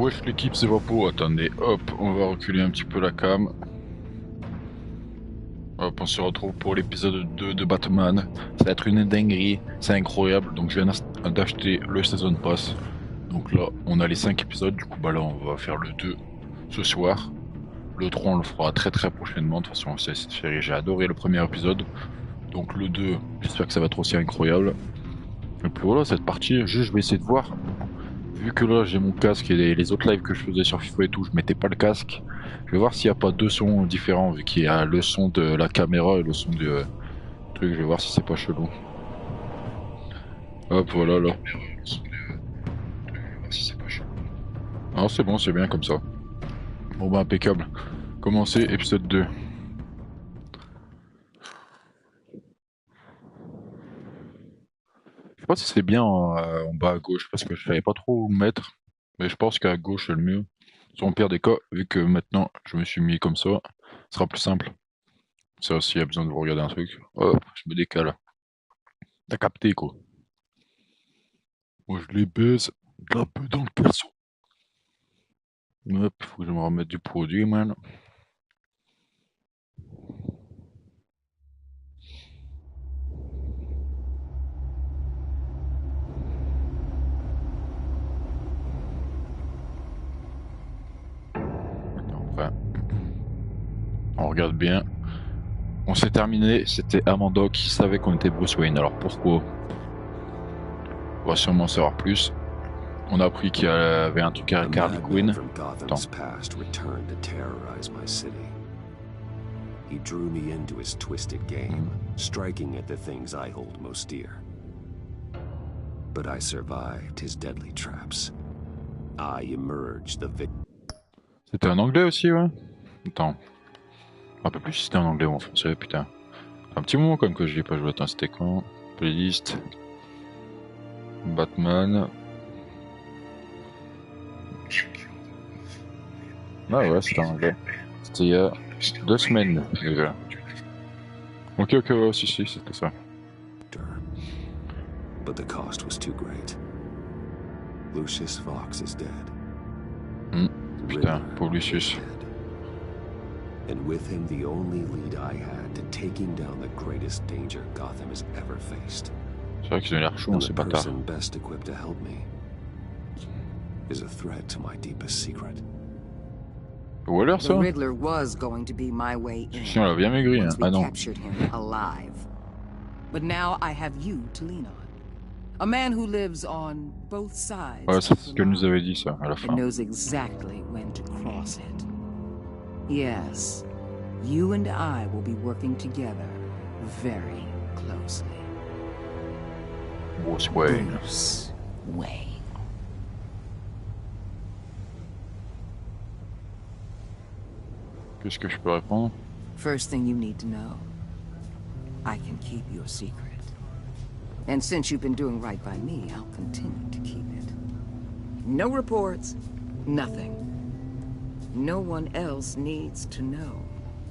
Wesh l'équipe, c'est Vapo. Attendez, hop, on va reculer un petit peu la cam. Hop, on se retrouve pour l'épisode 2 de Batman. Ça va être une dinguerie, c'est incroyable. Donc je viens d'acheter le Season Pass. Donc là, on a les 5 épisodes. Du coup, bah là, on va faire le 2 ce soir. Le 3, on le fera très prochainement. De toute façon, c'est cette série, j'ai adoré le premier épisode. Donc le 2, j'espère que ça va être aussi incroyable. Et puis voilà, cette partie, juste je vais essayer de voir. Vu que là j'ai mon casque et les autres lives que je faisais sur FIFA et tout, je mettais pas le casque. Je vais voir s'il n'y a pas deux sons différents, vu qu'il y a le son de la caméra et le son du truc. Je vais voir si c'est pas chelou. Hop, voilà là. Ah, c'est bon, c'est bien comme ça. Bon bah impeccable. Commencez épisode 2. Je sais pas si c'est bien en bas à gauche parce que je savais pas trop où me mettre. Mais je pense qu'à gauche c'est le mieux. Sans pire des cas, vu que maintenant je me suis mis comme ça, ce sera plus simple. Ça aussi, il y a besoin de vous regarder un truc. Hop, je me décale. T'as capté quoi. Moi je les baise d'un peu dans le caleçon. Hop, faut que je me remette du produit, man. Enfin, on regarde bien. On s'est terminé, c'était Amanda qui savait qu'on était Bruce Wayne. Alors pourquoi? On va sûrement en savoir plus. On a appris qu'il y avait un truc avec Harley Quinn. Attends. He drew me into his twisted game, striking at the things I hold most dear. But I survived his deadly traps. I emerged the victor. C'était en anglais aussi, ouais? Attends. Je me rappelle plus si c'était en anglais ou en français, putain. Un petit moment quand même que je l'ai pas joué. Attends, c'était quand? Playlist. Batman. Ah ouais, c'était en anglais. C'était il y a 2 semaines déjà. Ok, ouais, si, c'était ça. But the cost was too great. Lucius Fox is dead. Putain, pauvre Lucius. And with him the only lead I had to taking down the greatest danger Gotham has ever faced. C'est vrai qu'ils ont l'air chauds, c'est pas tard. The person best equipped to help me is a threat to my deepest secret. Ou alors ça? The Riddler was going to be my way in. Si on l'a bien maigri, hein. Ah non. Captured him alive. But now I have you to lean on. A man who lives on both sides. Ouais, c'est ce qu'elle nous avait dit ça à la fin. And knows exactly when to cross it. Yes, you and I will be working together very closely. Bruce Wayne. Bruce Wayne. Qu'est-ce que je peux répondre? First thing you need to know, I can keep your secret. And since you've been doing right by me, I'll continue to keep it. No reports, nothing. No one else needs to know.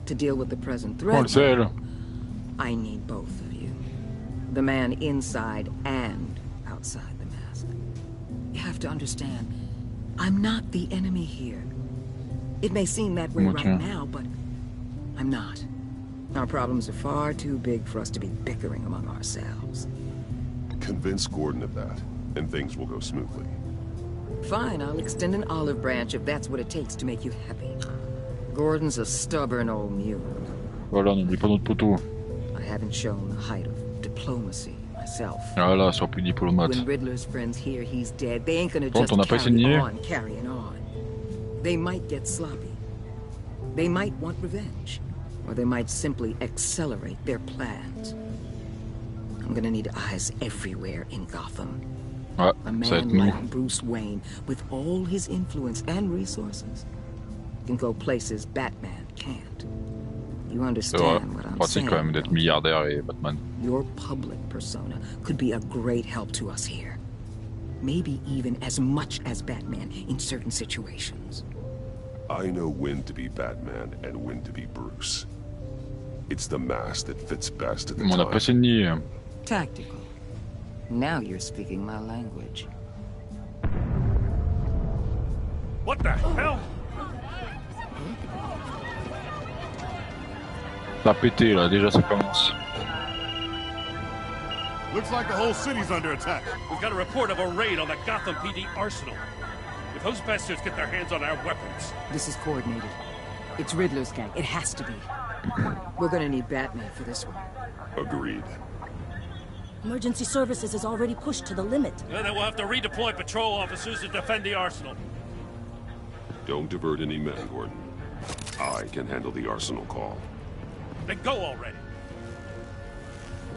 To deal with the present threat, I need both of you. The man inside and outside the mask. You have to understand, I'm not the enemy here. It may seem that way right now, but I'm not. Our problems are far too big for us to be bickering among ourselves. Convince Gordon of that, and things will go smoothly. Fine, I'll extend an olive branch if that's what it takes to make you happy. Gordon's a stubborn old mule. Voilà, n'oublie pas notre poteau. I haven't shown the height of diplomacy myself. Ah là, sois plus diplomate. When Riddler's friends hear he's dead, they ain't gonna Bon, just on n'a pas signé. carrying on. They might get sloppy. They might want revenge. Or they might simply accelerate their plans. I'm gonna need eyes everywhere in Gotham. Ouais, A ça va être man nous. like Bruce Wayne, with all his influence and resources, can go places Batman can't. You C'est vrai, understand what I'm pratique saying? quand même d'être don't you? milliardaire et Batman. Your public persona could be a great help to us here. Maybe even as much as Batman in certain situations. I know when to be Batman and when to be Bruce. It's the mask that fits best at the On n'a pas time. signé. Tactical. Now you're speaking my language. What the hell? Ça a pété là, déjà ça commence. Looks like the whole city's under attack. We've got a report of a raid on the Gotham PD arsenal. If those bastards get their hands on our weapons... This is coordinated. It's Riddler's gang. It has to be. We're gonna need Batman for this one. Agreed. Emergency services is already pushed to the limit. Then we'll have to redeploy patrol officers to defend the arsenal. Don't divert any men, Gordon. I can handle the arsenal call. Then go already.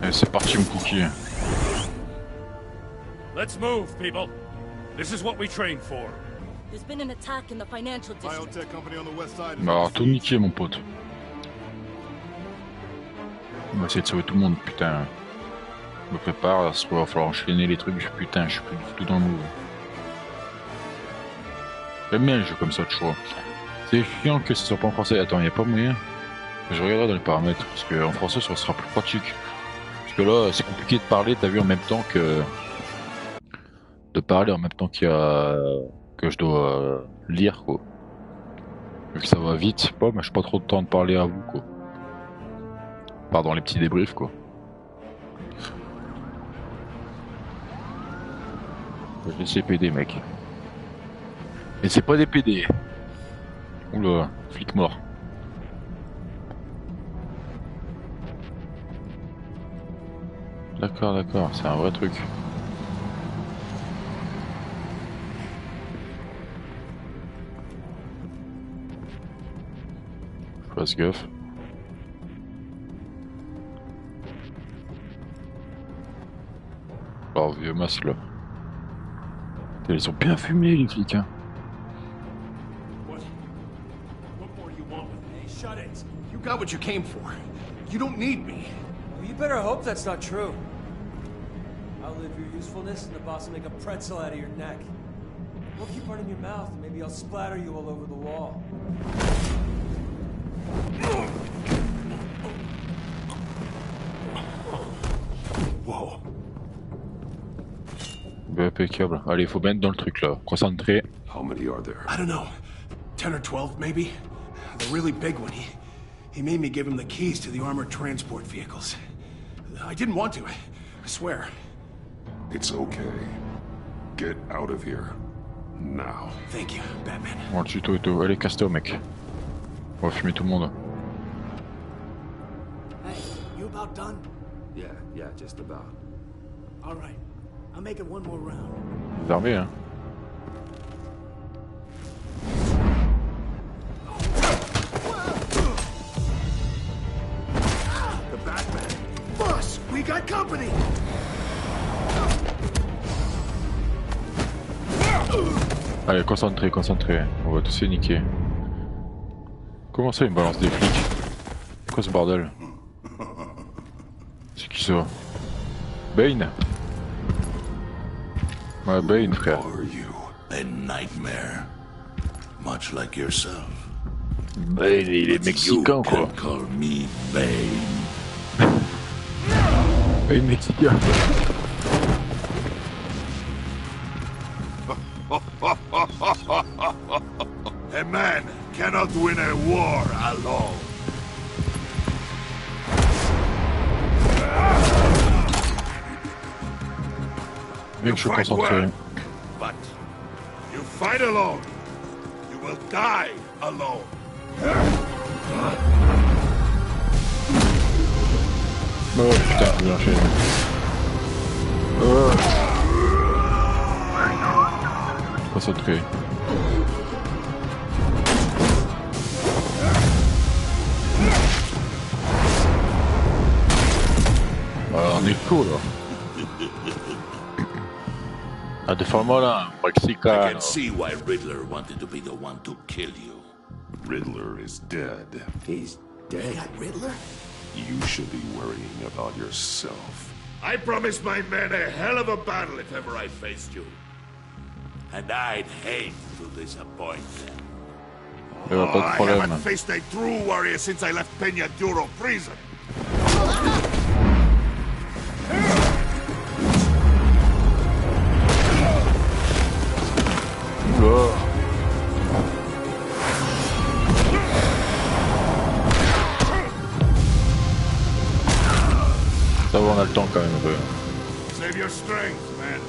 Allez, c'est parti mon cookie. Let's move, people. This is what we trained for. There's been an attack in the financial district. Biotech company on the west side. Bah alors tout niqué mon pote. On va essayer de sauver tout le monde, putain. Je me prépare, il va falloir enchaîner les trucs, putain, je suis plus du tout dans le move. J'aime bien les jeux comme ça de choix. C'est chiant que ce soit pas en français. Attends, y a pas moyen. Je regarderai dans les paramètres, parce qu'en français ça sera plus pratique. Parce que là, c'est compliqué de parler, t'as vu, en même temps que... De parler en même temps qu'il y a... que je dois lire, quoi. Vu que ça va vite, pas, mais j'ai pas trop de temps de parler à vous, quoi. Pardon, les petits débriefs, quoi. Les CPD, mec. Et c'est pas des PD. Oula, flic mort. D'accord, d'accord, c'est un vrai truc. Je fasse gaffe. Oh, vieux masque là. Ils ont bien fumé les flics, hein. What more do you want with me? Shut it. You got what you came for. You don't need me. Well, you better hope that's not true. I'll live your usefulness and the boss will make a pretzel out of your neck. We'll keep running your mouth and maybe I'll splatter you all over the wall. Whoa. Impeccable. Allez, faut mettre dans le truc là. Concentré. How many are there? I don't know. 10 or 12, maybe? The really big one. He made me give him the keys to the armored transport vehicles. I didn't want to. I swear. It's okay. Get out of here. Now. Thank you, Batman. Bon, le tuto et tout. Allez, casse-toi, mec. On va fumer tout le monde. Hey, you about done? Yeah, just about. All right. I'll make it one more round. Les armées, hein. The Batman. Boss, we got company. Allez, concentré, concentré. On va tous les niquer. Comment ça, il me balance des flics? Quoi ce bordel? C'est qui ça? Bane? Ouais, Bane, frère. Are you a nightmare, much like yourself? Bane, il est mexicain, quoi. Call me Bane. Bane mexicain. A man cannot win a war alone. Bien que je suis concentré. But you fight alone, you will die alone. Oh putain, j'ai enchaîné. Oh. Concentré. On est cool là. Ah, défends-moi là, I Mexicain. can see why Riddler wanted to be the one to kill you. Riddler is dead. He's dead. Riddler? You should be worrying about yourself. I promised my men a hell of a battle if ever I faced you. And I'd hate to disappoint them. Il y a pas de I problème. haven't faced a true warrior since I left Peña Duro prison. Oula. a le temps quand même un peu. Save your strength, man.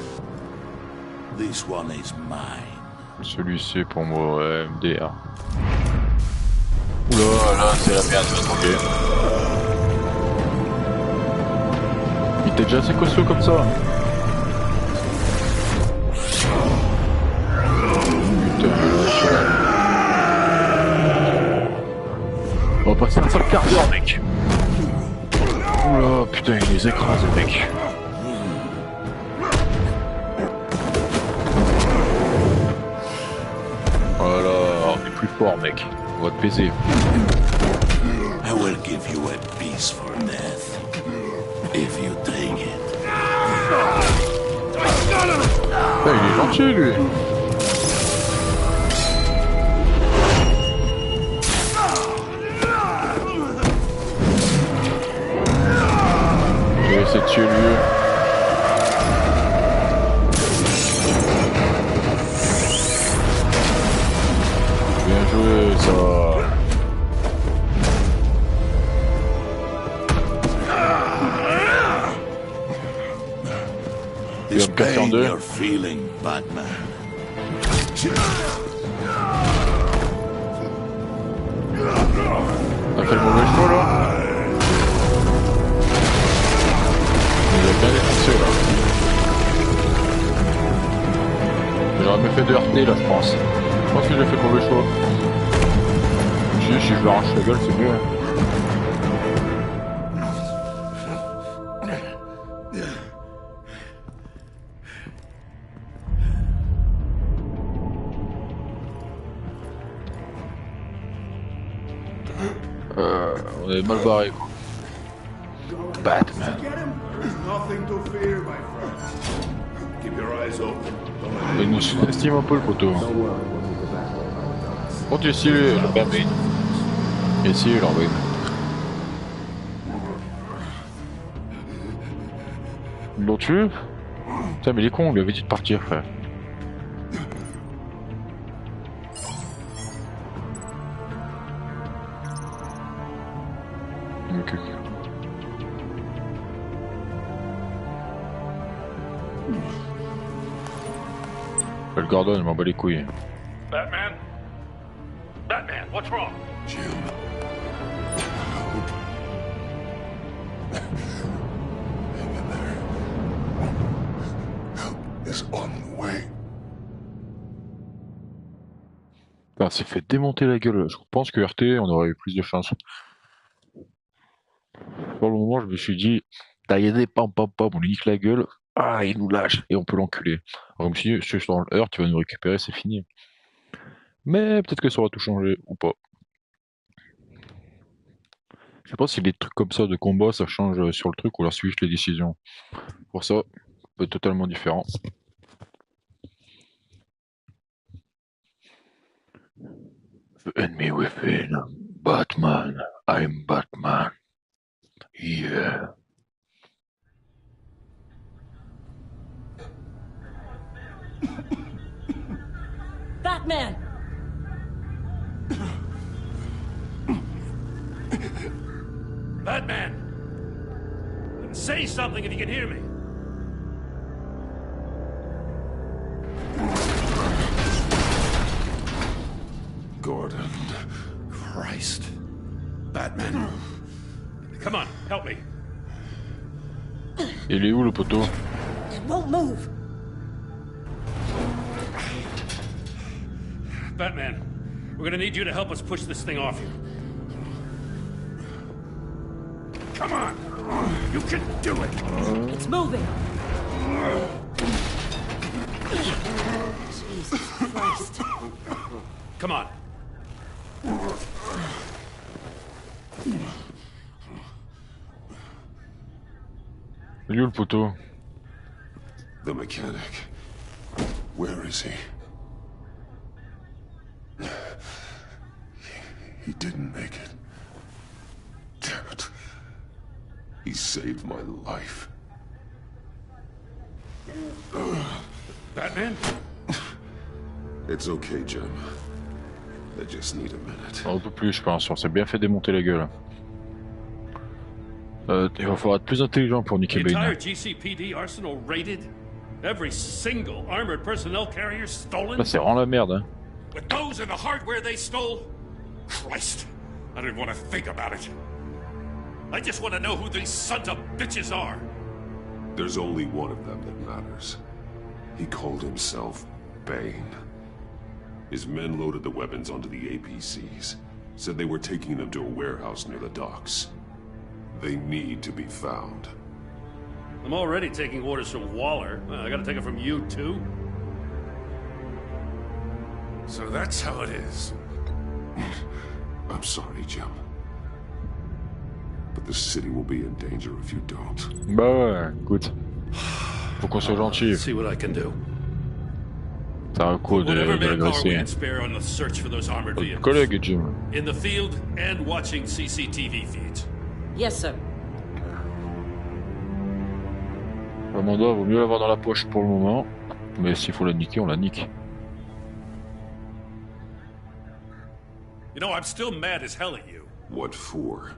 This one is mine. Celui-ci pour moi, ouais, MDR. Oula, là c'est la merde, ok. Il était déjà assez costaud comme ça. Putain, on va passer un seul quart d'heure, mec. Oula, putain, il les écrase, mec. Voilà, on est plus fort, mec. On va te baiser. I will give you a peaceful death if you take it. Il est gentil, lui. Je vais essayer de tuer lui. Bien joué, ça. This pain you're feeling, Batman. T'as fait le mauvais choix là. Il a bien défoncé là. J'aurais mieux fait de RT là, je pense. Je pense que j'ai fait le mauvais choix. Si je lui arrache la gueule, c'est mieux. On est mal barré quoi. Batman. Il nous sous-estime un peu le poteau. Bon, tu sais, le permis. Ici, alors oui. Ils l'ont tué? Putain, mais il est con, on lui avait dit de partir, frère. Ok. Le Gordon, il m'en bat les couilles. Batman? Batman, what's wrong? Jim. Hang in there. Help is on the way. Putain, s'est fait démonter la gueule. Je pense que RT, on aurait eu plus de chance. Pour le moment, je me suis dit, t'as aidé, pam, on lui nique la gueule. Ah, il nous lâche et on peut l'enculer. Alors, je me suis dit, je suis dans le heurt, tu vas nous récupérer, c'est fini. Mais peut-être que ça aura tout changé ou pas. Je sais pas si les trucs comme ça de combat ça change sur le truc ou la switch les décisions. Pour ça, peut être totalement différent. The enemy within. Batman. I'm Batman. Yeah. Batman! Batman! Say something if you can hear me. Gordon. Christ. Batman. Come on, help me. Il est où le poteau? It won't move. Batman, we're gonna need you to help us push this thing off you. Come on! You can do it! It's moving. Jesus Christ. Come on. Il est où le poteau? The mechanic. Where is he? He didn't make it. Damn it. He saved my life. Batman? It's okay, Jim. I just need a minute. On peut plus, je pense. On s'est bien fait démonter la gueule. Il va falloir être plus intelligent pour niquer The entire Bane. GCPD arsenal raided? Every single armored personnel carrier stolen? Là, c'est vraiment la merde, hein. With those and the hardware they stole? Christ, I don't even want to think about it. I just want to know who these sons of bitches are. There's only one of them that matters. He called himself Bane. His men loaded the weapons onto the APCs. Said they were taking them to a warehouse near the docks. They need to be found. I'm already taking orders from Waller. I gotta take it from you, too? So that's how it is. I'm sorry, Jim. But the city will be in danger if you don't. Bah ouais, écoute. Faut qu'on soit gentil. Let's see what I can do. T'as un coup de Whatever manpower we l'agresser. can spare on the search for those armored vehicles. Collègue, Jim. In the field and watching CCTV feeds. Yes, sir. Amanda, vaut mieux l'avoir dans la poche pour le moment. Mais s'il faut la niquer, on la nique. You know, I'm still mad as hell at you. What for?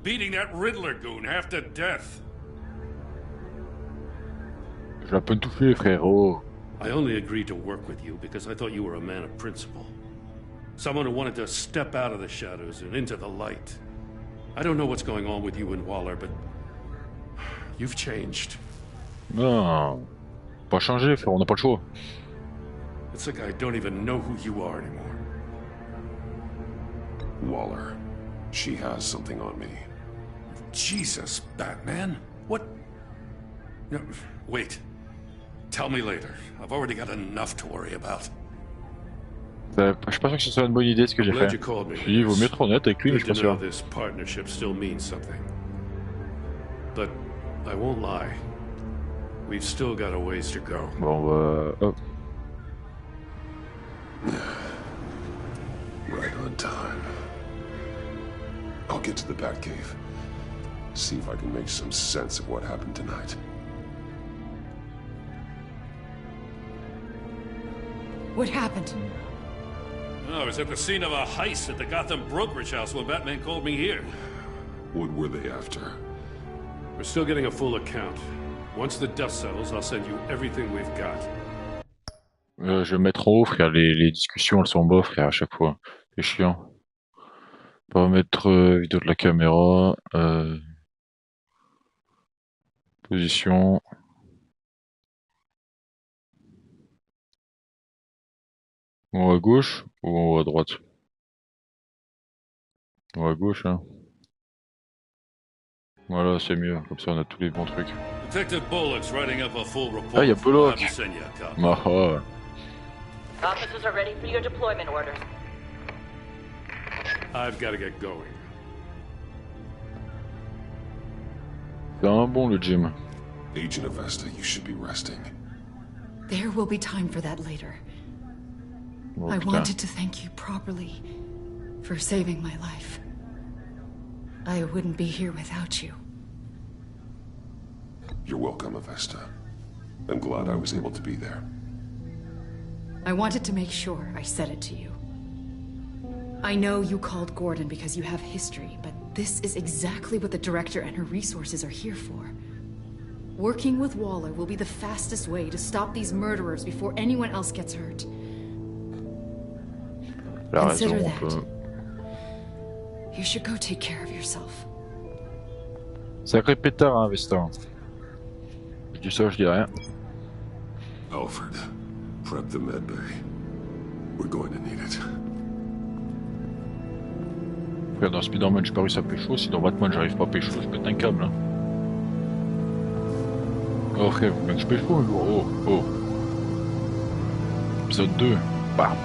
Beating that Riddler goon half to death. Je la peux toucher, frérot. I only agreed to work with you because I thought you were a man of principle. Someone who wanted to step out of the shadows and into the light. I don't know what's going on with you and Waller, but you've changed. Non. Pas changer, frère, on n'a pas le choix. It's like I don't even know who you are anymore. Waller. She has something on me. Jesus, Batman? What? No, wait. Tell me later. I've already got enough to worry about. Je suis pas sûr que ce soit une bonne idée ce que j'ai Glad fait. you called me. Je dis, il vaut mieux être honnête avec lui, mais je Good suis to pas know sûr. this partnership still means something. But I won't lie. We've still got a ways to go. Bon, bah... Oh. Right on time. I'll get to the Batcave. See if I can make some sense of what happened tonight. What happened? I was at the scene of a heist at the Gotham brokerage house when Batman called me here. What were they after? We're still getting a full account. Once the dust settles, I'll send you everything we've got. Je vais mettre en haut, frère. Les discussions, elles sont bas, frère, à chaque fois. C'est chiant. On va mettre vidéo de la caméra. Position. En haut à gauche ou en haut à droite? En haut à gauche, hein. Voilà, c'est mieux. Comme ça, on a tous les bons trucs. Detective Bullock's writing up a full report. Ah, y a Bullock. I'll send you a copy. Ah, ah. Officers are ready for your deployment orders. I've got to get going. C'est un bon, le gym. Agent Avesta, you should be resting. There will be time for that later. Oh, I putain. wanted to thank you properly for saving my life. I wouldn't be here without you. You're welcome, Avesta. I'm glad I was able to be there. I wanted to make sure I said it to you. I know you called Gordon because you have history, but this is exactly what the director and her resources are here for. Working with Waller will be the fastest way to stop these murderers before anyone else gets hurt. La Consider raison, that. on peut... You should go take care of yourself. Sacré pétard, hein, Vesta. Je dis ça, je dis rien. Alfred, prep the med bay. We're going to need it. Frère, dans Spider-Man, j'ai pas réussi à pécho. Si dans Batman, j'arrive pas à pécho, je pète un câble. Hein. Oh, frère, vous voulez que je pécho un jour? Oh, oh. Épisode 2. Bam.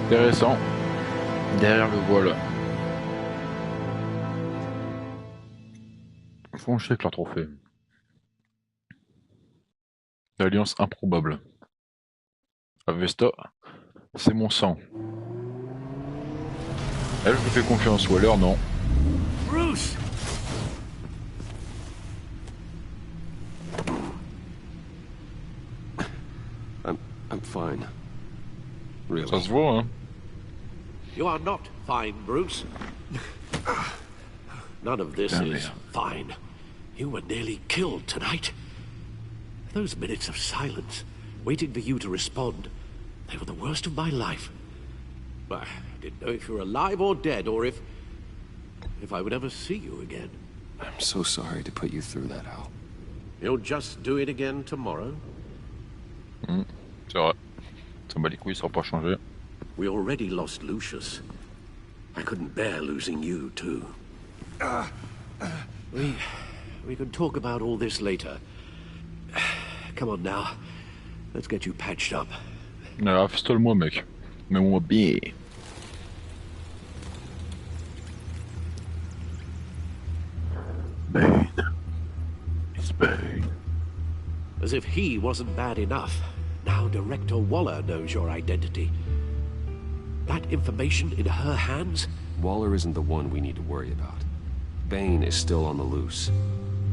Intéressant. Derrière le voile. Font chier avec leur trophée. L'alliance improbable. Avesta, c'est mon sang. Elle, je me fais confiance, Waller, non. Bruce! I'm fine. Really. Ça se voit, hein. You are not fine, Bruce. None of this Damn is it. fine. You were nearly killed tonight. Those minutes of silence, waiting for you to respond, they were the worst of my life. I didn't know if you were alive or dead, or if I would ever see you again. I'm so sorry to put you through that, Al. You'll just do it again tomorrow? C'est vrai. Ça m'a les couilles, ça va pas changer. We already lost Lucius. I couldn't bear losing you, too. We can talk about all this later. Come on now. Let's get you patched up. Alors, fistole-moi, mec. Mets-moi bien. Bane. It's Bane. As if he wasn't bad enough. Now Director Waller knows your identity. That information in her hands? Waller isn't the one we need to worry about. Bane is still on the loose,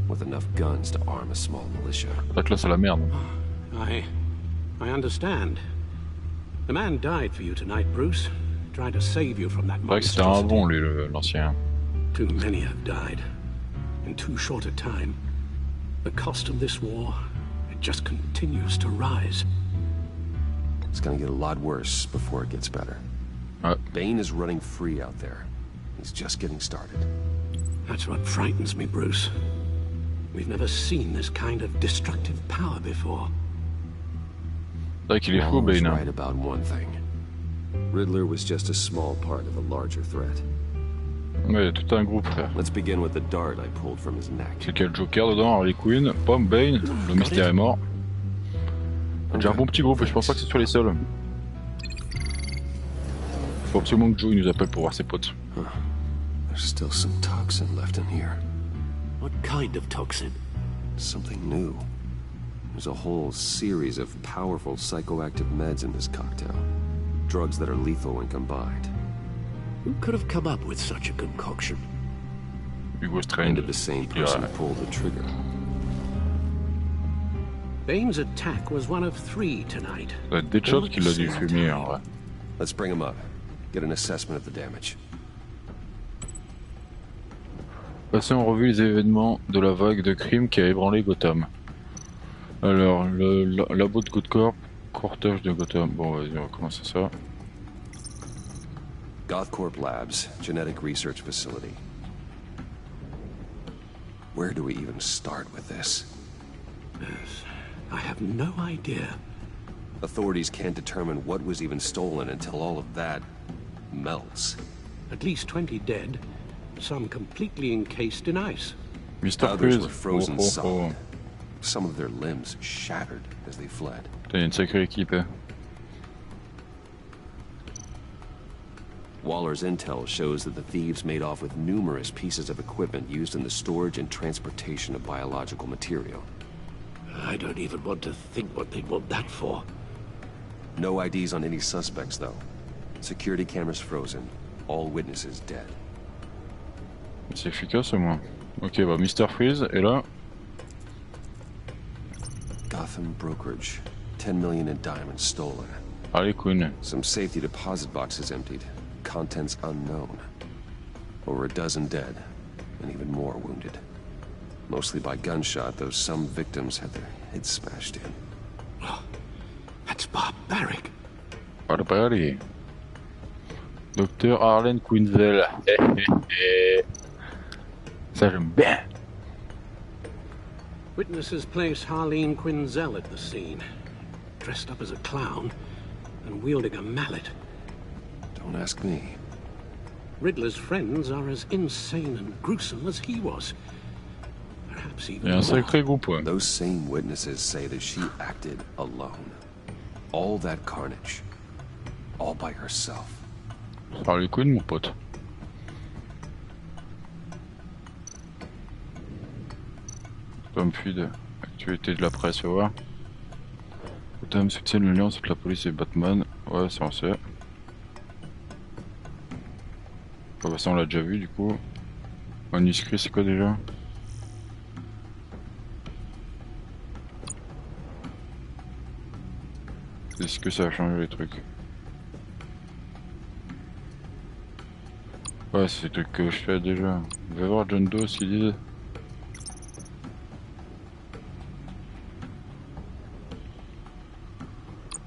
with enough guns to arm a small militia. Là, c'est la merde. I understand. The man died for you tonight, Bruce. Tried to save you from that C'est vrai que c'était un bon, lui, l'ancien. Too many have died. In too short a time. The cost of this war, it just continues to rise. It's gonna get a lot worse before it gets better. Bane is running free out there. He's just getting started. That's what frightens me, Bruce. We've never seen this kind of destructive power before. C'est vrai qu'il est fou, Waller's Bane. right about one thing. Riddler was just a small part of a larger threat. Ouais, il y a tout un groupe, frère. Let's begin with the dart I pulled from his neck. C'est qu'il y a le Joker dedans, Harley Quinn, Pomme, Bane, le mystère est mort. J'ai un bon petit groupe et je pense pas que ce soit les seuls. Faut absolument que Joe il nous appelle pour voir ses potes. There's still some toxin left in here. What kind of toxin? Something new. There's a whole series of powerful psychoactive meds in this cocktail. Drugs that are lethal when combined. Who could have come up with such a concoction? Hugo Strange. And the same person pulled the trigger. Bane's attack was one of 3 tonight. Ça doit être Deadshot qui l'a dû fumer, en vrai. Let's bring him up. Get an assessment of the damage. Passons en revue les événements de la vague de crimes qui a ébranlé Gotham. Alors, le labo de Gotham, cortège de Gotham. Bon, vas-y, on va commencer ça. Gothcorp Labs, genetic research facility. Where do we even start with this? I have no idea. Authorities can't determine what was even stolen until all of that melts. At least 20 dead, some completely encased in ice. Others were frozen solid. Some of their limbs shattered as they fled. Putain, il y a une sacrée équipe, hein. Waller's intel shows that the thieves made off with numerous pieces of equipment used in the storage and transportation of biological material. I don't even want to think what they'd want that for. No IDs on any suspects, though. Security cameras frozen. All witnesses dead. C'est efficace au moins. Ok, bah Mr. Freeze est là. Gotham brokerage. 10 million in diamonds stolen. Harley Quinn. Some safety deposit boxes emptied. Contents unknown. Over a dozen dead, and even more wounded. Mostly by gunshot, though some victims had their heads smashed in. Oh, that's barbaric. Barbaric. Docteur Harlan Quinzel. Ça j'aime bien. Witnesses place Harleen Quinzel at the scene, dressed up as a clown and wielding a mallet. Don't ask me. Riddler's friends are as insane and gruesome as he was. Perhaps even Il y a un sacré groupe, ouais. Those same witnesses say that she acted alone. All that carnage. All by herself. Harley Quinn, mon pote. Tom Fude, actualité de la presse, faut voir. Gotham soutient l'alliance entre la police et Batman. Ouais, ça on sait. Bah, ça on l'a déjà vu du coup. Manuscrit, c'est quoi déjà? Est-ce que ça a changé les trucs? Ouais, c'est le truc que je fais déjà. On va voir John Doe s'il dit.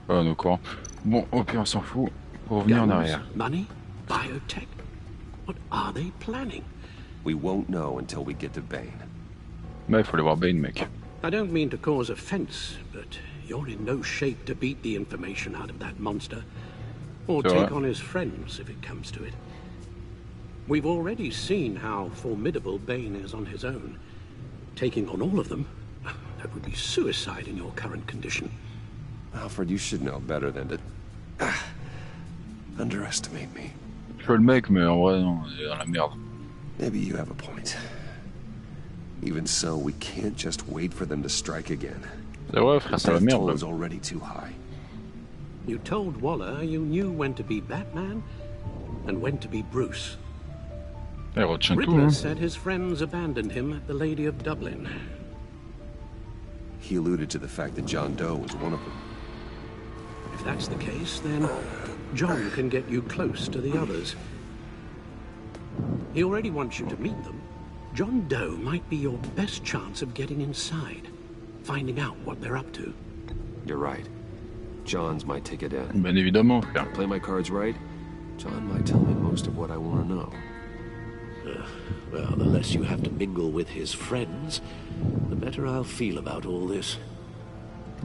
Ah d'accord. Bon, au pire on s'en fout. Pour revenir en arrière. Money? Biotech? What are they planning? We won't know until we get to Bane. Bah, il faut aller voir Bane, mec. I don't mean to cause offense, but you're in no shape to beat the information out of that monster. Or take on his friends, if it comes to it. We've already seen how formidable Bane is on his own. Taking on all of them, that would be suicide in your current condition. Alfred, you should know better than to underestimate me. Je fais le mec, mais en vrai, non, il est dans la merde. Maybe you have a point. Even so, we can't just wait for them to strike again. C'est vrai, frère, c'est la merde. The toll is already too high. You told Waller you knew when to be Batman and when to be Bruce. Riddler said his friends abandoned him at the Lady of Dublin. He alluded to the fact that John Doe was one of them. If that's the case, then John can get you close to the others. He already wants you to meet them. John Doe might be your best chance of getting inside, finding out what they're up to. You're right. John's my ticket in. Bien évidemment, frère. Play my cards right, John might tell me most of what I want to know. Well, the less you have to mingle with his friends, the better I'll feel about all this.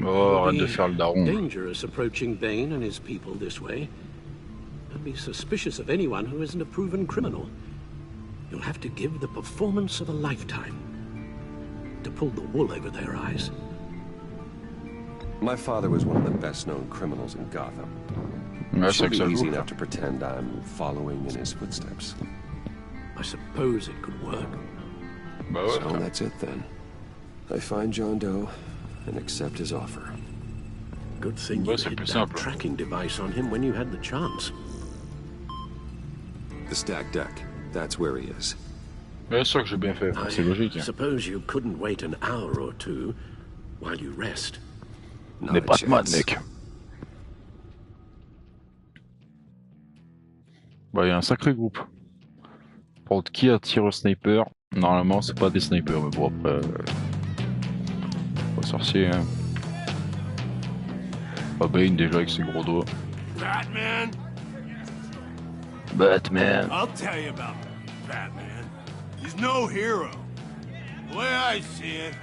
Oh, arrête de faire le daron. Dangerous approaching Bane and his people this way. I'd be suspicious of anyone who isn't a proven criminal. You'll have to give the performance of a lifetime to pull the wool over their eyes. My father was one of the best-known criminals in Gotham. It should be easy enough to pretend I'm following in his footsteps. I suppose it could work. So that's it then. I find John Doe and accept his offer. Good thing you hid that tracking device on him when you had the chance. The stacked deck. That's where he is. Bien sûr que j'ai bien fait. C'est logique. I suppose you couldn't wait an hour or two while you rest. N'est pas de mode, mec. Bah, il y a un sacré groupe. Par contre, qui attire au sniper? Normalement, c'est pas des snipers, mais bon, après. Pas sorcier, hein. Pas Bane déjà avec ses gros doigts. Batman? Batman. I'll tell you about Batman. He's no hero. The way I see it,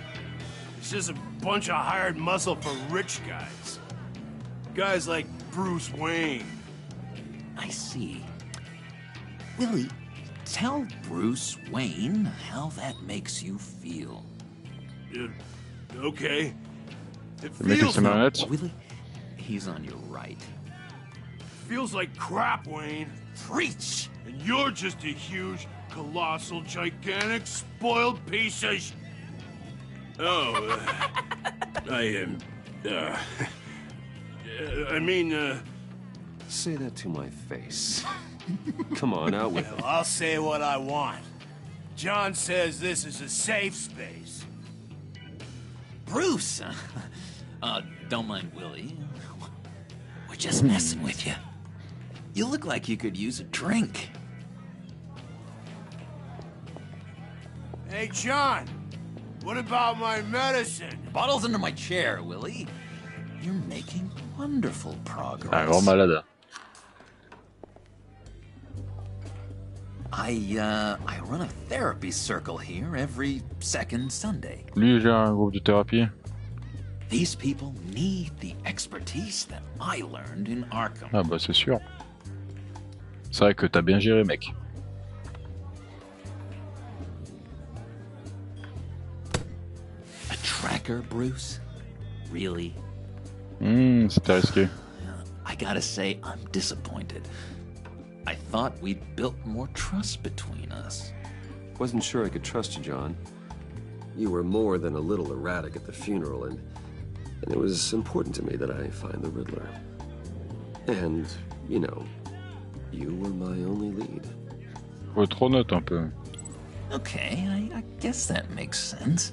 it's just a bunch of hired muscle for rich guys. Guys like Bruce Wayne. I see. Willie, tell Bruce Wayne how that makes you feel. Okay. It feels Willie, he's on your right. Feels like crap, Wayne. Preach! And you're just a huge, colossal, gigantic, spoiled piece of Say that to my face. Come on, out with it. I'll say what I want. John says this is a safe space. Bruce! Don't mind Willie. We're just messing with you. You look like you could use a drink. Hey, John. What about my medicine? The bottle's under my chair, Willie. You're making wonderful progress. Un grand malade. I run a therapy circle here every second Sunday. Lui, j'ai un groupe de thérapie. These people need the expertise that I learned in Arkham. Ah bah c'est sûr. C'est vrai que t'as bien géré, mec. A tracker, Bruce? Really? C'était risqué. I gotta say, I'm disappointed. I thought we'd built more trust between us. Wasn't sure I could trust you, John. You were more than a little erratic at the funeral, and it was important to me that I find the Riddler. And, you know, you were my only lead. Faut être honnête un peu. Okay, I guess that makes sense.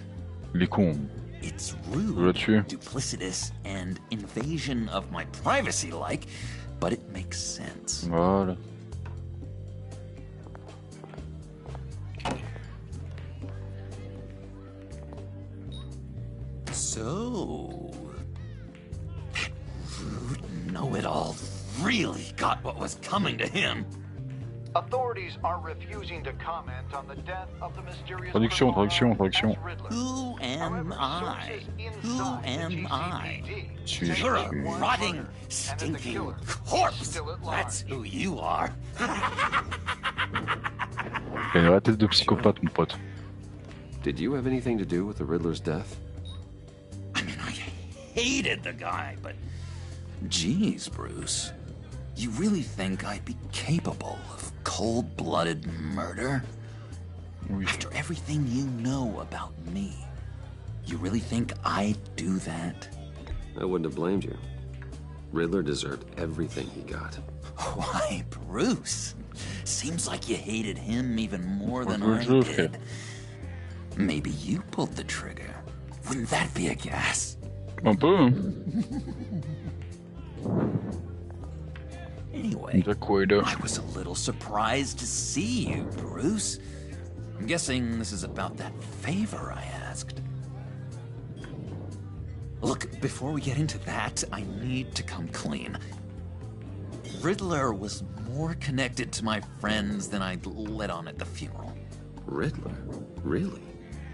Il est con. It's rude, duplicitous, and invasion of my privacy-like, but it makes sense. Voilà. So... that rude know-it-all really got what was coming to him. Authorities are refusing to comment on the death of the mysterious Traduction. Who am I? Who am I? You're a rotting, stinking corpse. That's who you are. Il a la tête de psychopathe, mon pote. Did you have anything to do with the Riddler's death? I mean, I hated the guy, but... Jeez, Bruce. You really think I'd be capable of cold-blooded murder? After everything you know about me, you really think I'd do that? I wouldn't have blamed you. Riddler deserved everything he got. Why, Bruce? Seems like you hated him even more than I did. Maybe you pulled the trigger. Wouldn't that be a guess? Un peu. Anyway, I was a little surprised to see you, Bruce. I'm guessing this is about that favor I asked. Look, before we get into that, I need to come clean. Riddler was more connected to my friends than I'd let on at the funeral. Riddler? Really?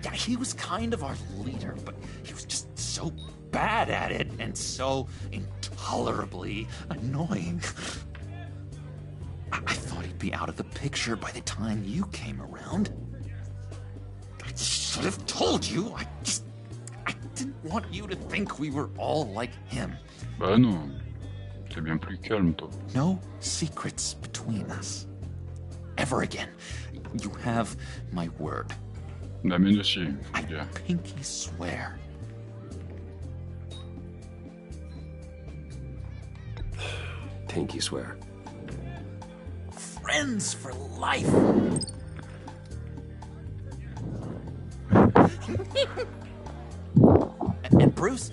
Yeah, he was kind of our leader, but he was just so bad at it and so intolerably annoying. I thought he'd be out of the picture by the time you came around. I should have told you. I didn't want you to think we were all like him. Bah non. C'est bien plus calme, toi. No secrets between us. Ever again. You have my word. La mienne aussi. I pinky swear. Pinky swear. Friends for life. And Bruce,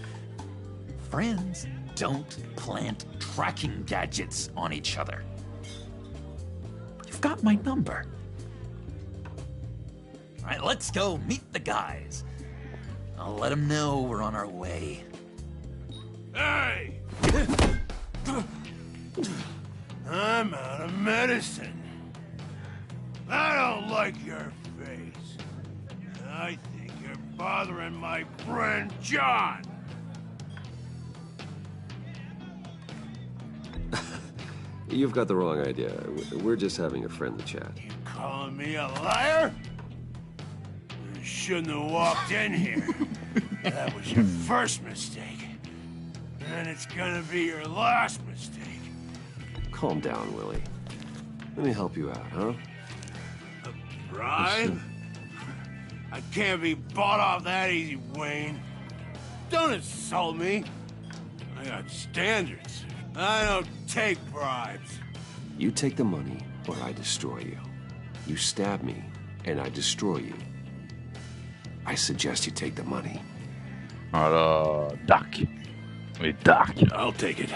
friends don't plant tracking gadgets on each other. You've got my number. All right, let's go meet the guys. I'll let them know we're on our way. Hey! I'm out of medicine. I don't like your face. I think you're bothering my friend John. You've got the wrong idea. We're just having a friendly chat. You calling me a liar? You shouldn't have walked in here. That was your first mistake. And it's gonna be your last mistake. Calm down, Willie. Let me help you out, huh? A bribe? I can't be bought off that easy, Wayne. Don't insult me. I got standards. I don't take bribes. You take the money, or I destroy you. You stab me, and I destroy you. I suggest you take the money. Voilà, dark. Oui, dark. I'll take it.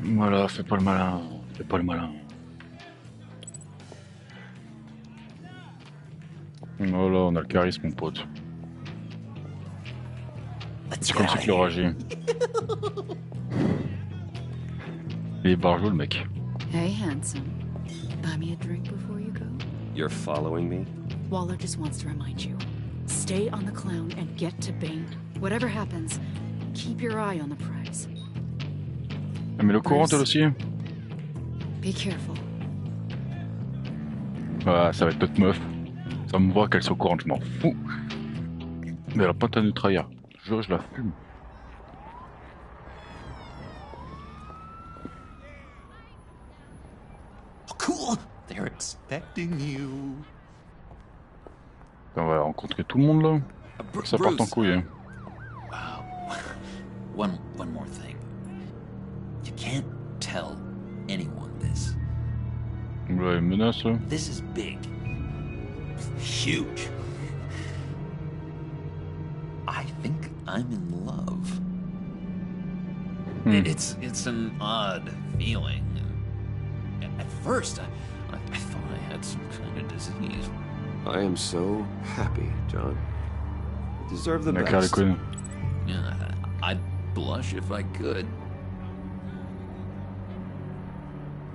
Voilà, fais pas le malin. Fais pas le malin. Voilà, on a le charisme, mon pote. C'est comme ça qu'il aura agi. Il est barjot, le mec. Hey, handsome. Buy me a drink before you go? You're following me? Waller just wants to remind you. Stay on the clown and get to Bane. Whatever happens, keep your eye on the prize. Ah, mais le courant, elle aussi? Be careful. Ah, ça va être notre meuf. Ça me voit qu'elle soit au courant, je m'en fous. Mais elle a pas de trahir. Je jure, je la fume. Oh, cool! They're expecting you. On va rencontrer tout le monde là. Ça part en couille. Hein. One more thing. You can't tell anyone this. Ouais, menace. This is big. Huge. I think I'm in love. It's an odd feeling. At first, I thought I had some kind of disease. I am so happy, John. Deserve the La carte best. conne. Yeah, I'd blush if I could.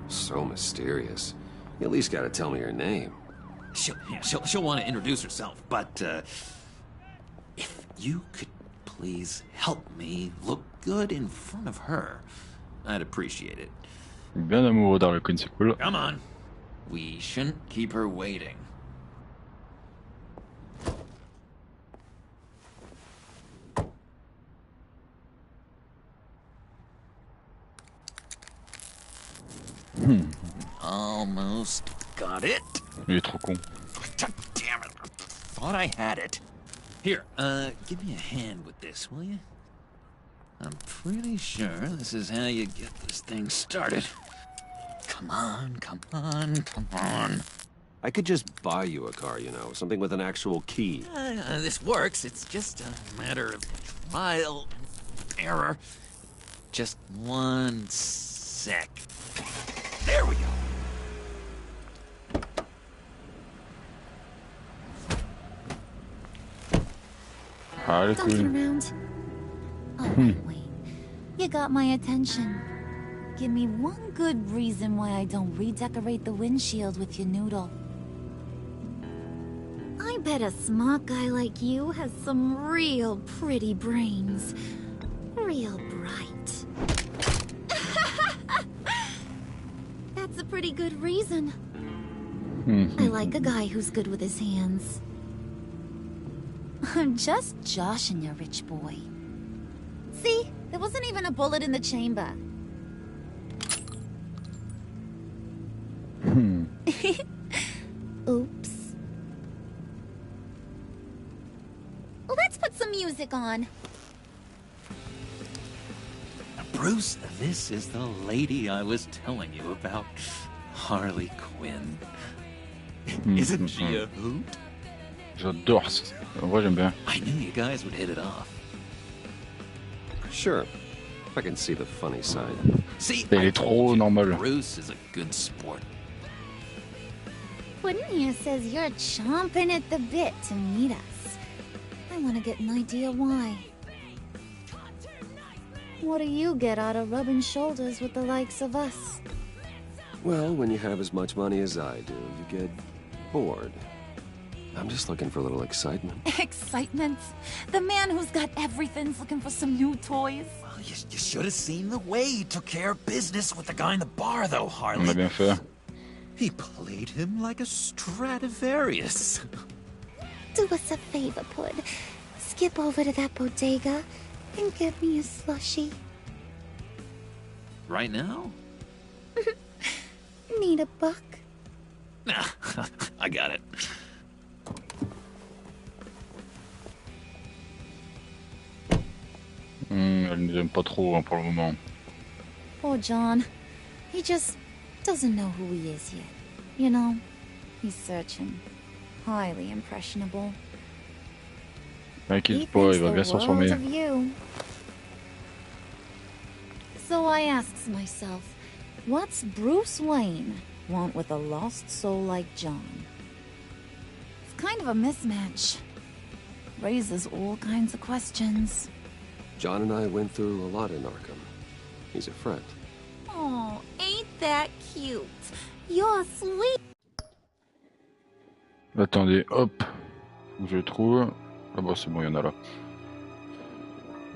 So mysterious. You at least gotta tell me your name. She'll want to introduce herself, but if you could please help me look good in front of her, I'd appreciate it. Bien amoureux d'Harlequin, c'est cool. Come on. We shouldn't keep her waiting. Almost got it. Il est trop con. Damn it. Thought I had it. Here, give me a hand with this, will you? I'm pretty sure this is how you get this thing started. Come on, come on, come on. I could just buy you a car, you know, something with an actual key. This works. It's just a matter of trial and error. Just one sec. There we go. Dunking around. Oh, wait. You got my attention. Give me one good reason why I don't redecorate the windshield with your noodle. I bet a smart guy like you has some real pretty brains. Real bright. That's a pretty good reason. I like a guy who's good with his hands. I'm just joshing you, rich boy. See? There wasn't even a bullet in the chamber. Oops. Let's put some music on. Bruce, this is the lady I was telling you about. Harley Quinn. Isn't she a hoot? J'adore ça. En vrai, j'aime bien. I knew you guys would hit it off. Sure. I can see the funny side. See, Elle est trop normale. Bruce is a good sport. Puddin' here says you're chomping at the bit to meet us. I want to get an idea why. What do you get out of rubbing shoulders with the likes of us? Well, when you have as much money as I do, you get bored. I'm just looking for a little excitement. Excitement? The man who's got everything's looking for some new toys. Well, you should have seen the way he took care of business with the guy in the bar, though, Harley. On a bien fait. He played him like a Stradivarius. Do us a favor, Pud. Skip over to that bodega and get me a slushie. Right now? Need a buck? Nah, I got it. Elle nous aime pas trop hein, pour le moment. Poor John. He just doesn't know who he is yet. You know, he's searching. Highly impressionable. T'inquiète pas, il va bien se transformer. Of you. So I asks myself, what's Bruce Wayne want with a lost soul like John? It's kind of a mismatch. Raises all kinds of questions. John and I went through a lot in Arkham. He's a friend. Oh, ain't that cute? You're sweet. Attendez, hop. Faut que je le trouve. Ah bah c'est bon, il y en a là.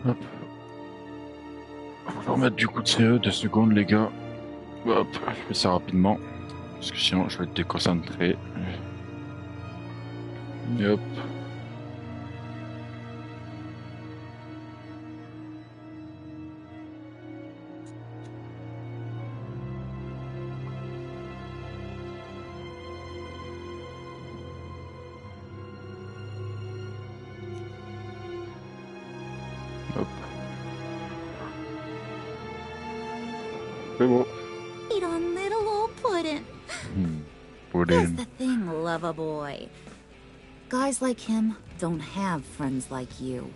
Hop. On va remettre du coup de CE, 2 secondes les gars. Hop, je fais ça rapidement. Parce que sinon je vais être déconcentré. Et hop. Hop. C'est bon. Eat on little old puddin'. Puddin'. That's the thing, lover boy. Guys like him don't have friends like you.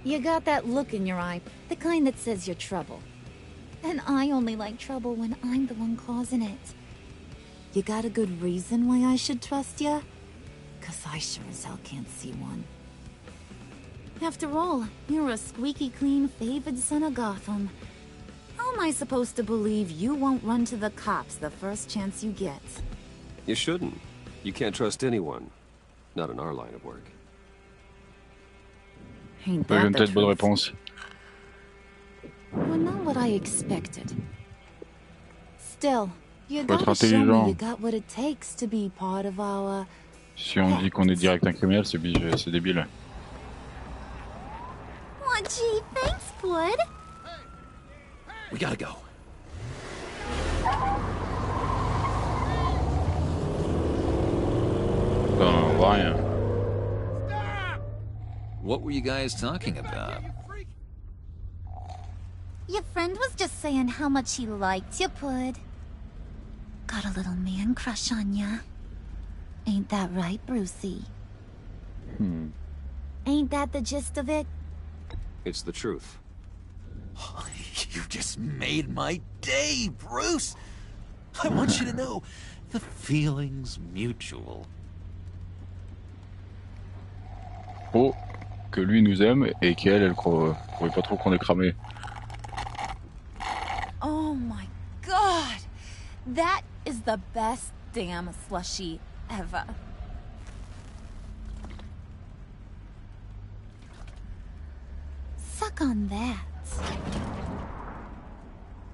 You got that look in your eye, the kind that says you're trouble. And I only like trouble when I'm the one causing it. You got a good reason why I should trust you? 'Cause I sure as hell can't see one. After all, you're a squeaky clean favored son of Gotham. How am I supposed to believe you won't run to the cops the first chance you get? You shouldn't. You can't trust anyone. Not in our line of work. Ain't that the Peut-être bonne truth? réponse. Well, not what I expected. Still, you Faut être gotta show me intelligent. you got what it takes to be part of our... Si on dit qu'on est direct un criminel, c'est débile. Oh, gee, thanks, Bud. We gotta go. On voit rien. What were you guys talking about? Your friend was just saying how much he liked you, Pud. Got a little man crush on ya. Ain't that right, Brucey? Ain't that the gist of it? It's the truth. You just made my day, Bruce! I want you to know, the feeling's mutual. Oh, que lui nous aime et qu'elle, elle croit pas trop qu'on est cramé. Oh my god! That is the best damn slushie ever. Suck on that.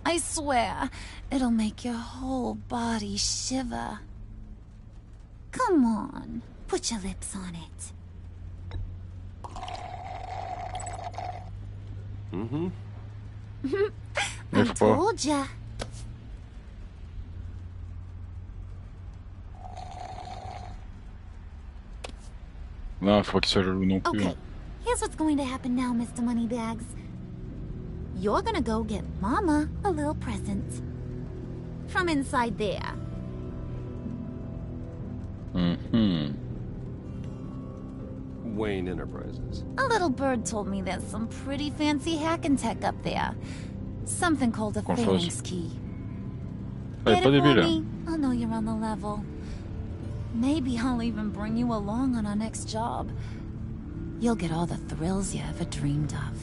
I swear, it'll make your whole body shiver. Come on, put your lips on it. I told ya. Non, faut pas qu'il soit jaloux non plus. Okay, here's what's going to happen now, Mr. Moneybags. You're gonna go get Mama a little present. From inside there. Wayne Enterprises. A little bird told me there's some pretty fancy hacking tech up there. Something called a phalanx key. Get it for me? I'll know you're on the level. Maybe I'll even bring you along on our next job. You'll get all the thrills you ever dreamed of.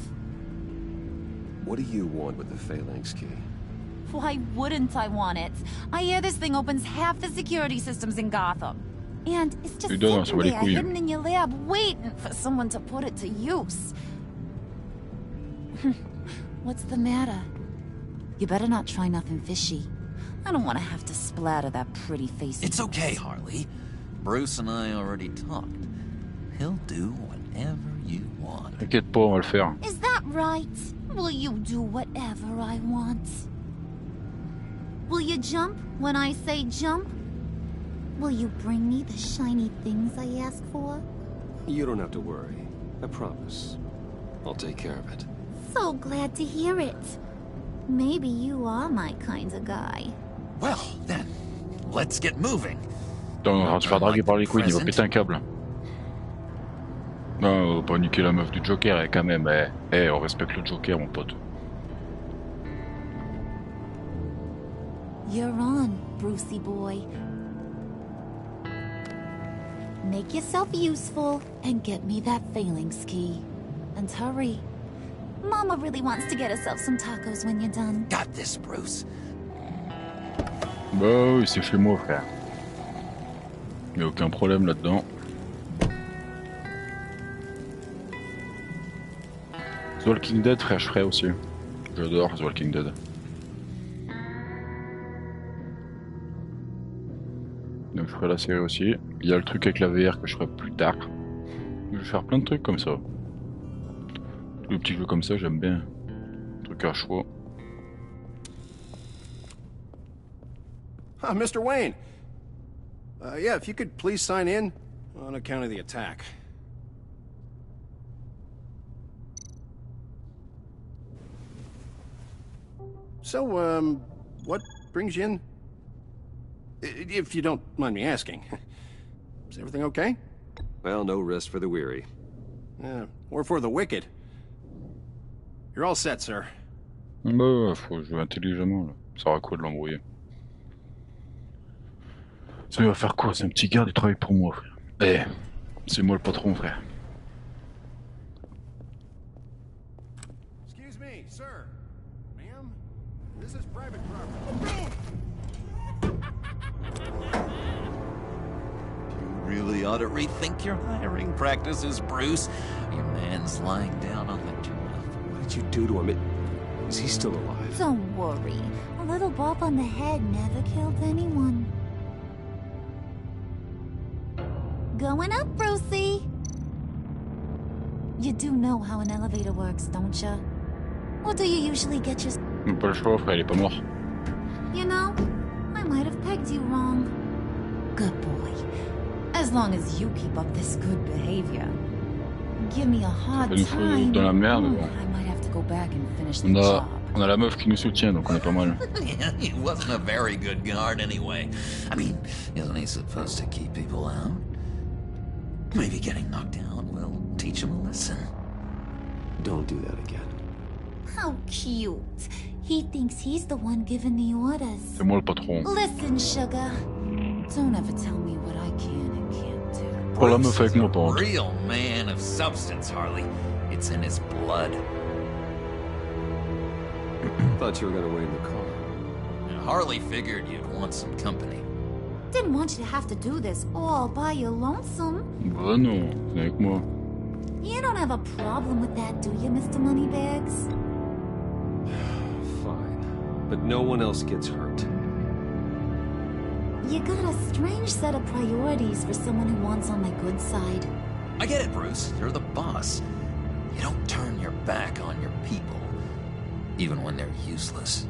What do you want with the phalanx key? Why wouldn't I want it? I hear this thing opens half the security systems in Gotham. And it's just sitting there, hidden in your lab, waiting for someone to put it to use. What's the matter? You better not try nothing fishy. I don't want to have to splatter that pretty face. It's okay, Harley. Bruce and I already talked. He'll do whatever you want. T'inquiète pas, on va le faire. Is that right? Will you do whatever I want? Will you jump when I say jump? Will you bring me the shiny things I ask for? You don't have to worry. I promise. I'll take care of it. So glad to hear it. Maybe you are my kind of guy. Well, then, let's get moving. Putain, on va se faire draguer par les couilles, il va péter un câble. Non, on va pas niquer la meuf du Joker, quand même. On respecte le Joker, mon pote. You're on, Brucey boy. Make yourself useful and get me that phalanx key. And hurry. Mama really wants to get herself some tacos when you're done. Got this, Bruce. Bah oui, c'est chez moi, frère. Y'a aucun problème là-dedans. The Walking Dead, frère, je ferai aussi. J'adore The Walking Dead. Donc je ferai la série aussi. Il y a le truc avec la VR que je ferai plus tard. Je vais faire plein de trucs comme ça. Tous les petits jeux comme ça, j'aime bien. Truc à choix. Mr. Wayne. Yeah, if you could please sign in on account of the attack. So, what brings you in? If you don't mind me asking. Is everything okay? Well, no rest for the weary. Or for the wicked. You're all set, sir. Bah, faut jouer intelligemment, là. Ça sert à quoi de l'embrouiller? Ça va faire quoi? C'est un petit garde, il travaille pour moi, frère. Eh, c'est moi le patron, frère. Excuse me, sir. Ma'am, this is private property. You really ought to rethink your hiring practices, Bruce. Your man's lying down on the job. What did you do to him? Is he still alive? Don't worry. A little bump on the head never killed anyone. Going up, Brucey! You do know how an elevator works, don't ya? Or do you usually get your... Pas le choix, frère, il est pas mort. You know, I might have pegged you wrong. Good boy. As long as you keep up this good behavior. Give me a hard time. Dans la merde, bon. I might have to go back and finish the job. On a la meuf qui nous soutient, donc on est pas mal. He wasn't a very good guard anyway. I mean, isn't he supposed to keep people out? Maybe getting knocked down will teach him a lesson. Don't do that again. How cute. He thinks he's the one giving the orders. C'est moi le patron. Listen, sugar. Don't ever tell me what I can and can't do. Pas la meuf avec moi, par contre. Real man of substance, Harley. It's in his blood. Thought you were gonna wait in the car. Harley figured you'd want some company. Didn't want you to have to do this all by your lonesome. Bah non, c'est avec moi. You don't have a problem with that, do you, Mr. Moneybags? Fine. But no one else gets hurt. You got a strange set of priorities for someone who wants on the good side. I get it, Bruce. You're the boss. You don't turn your back on your people, even when they're useless.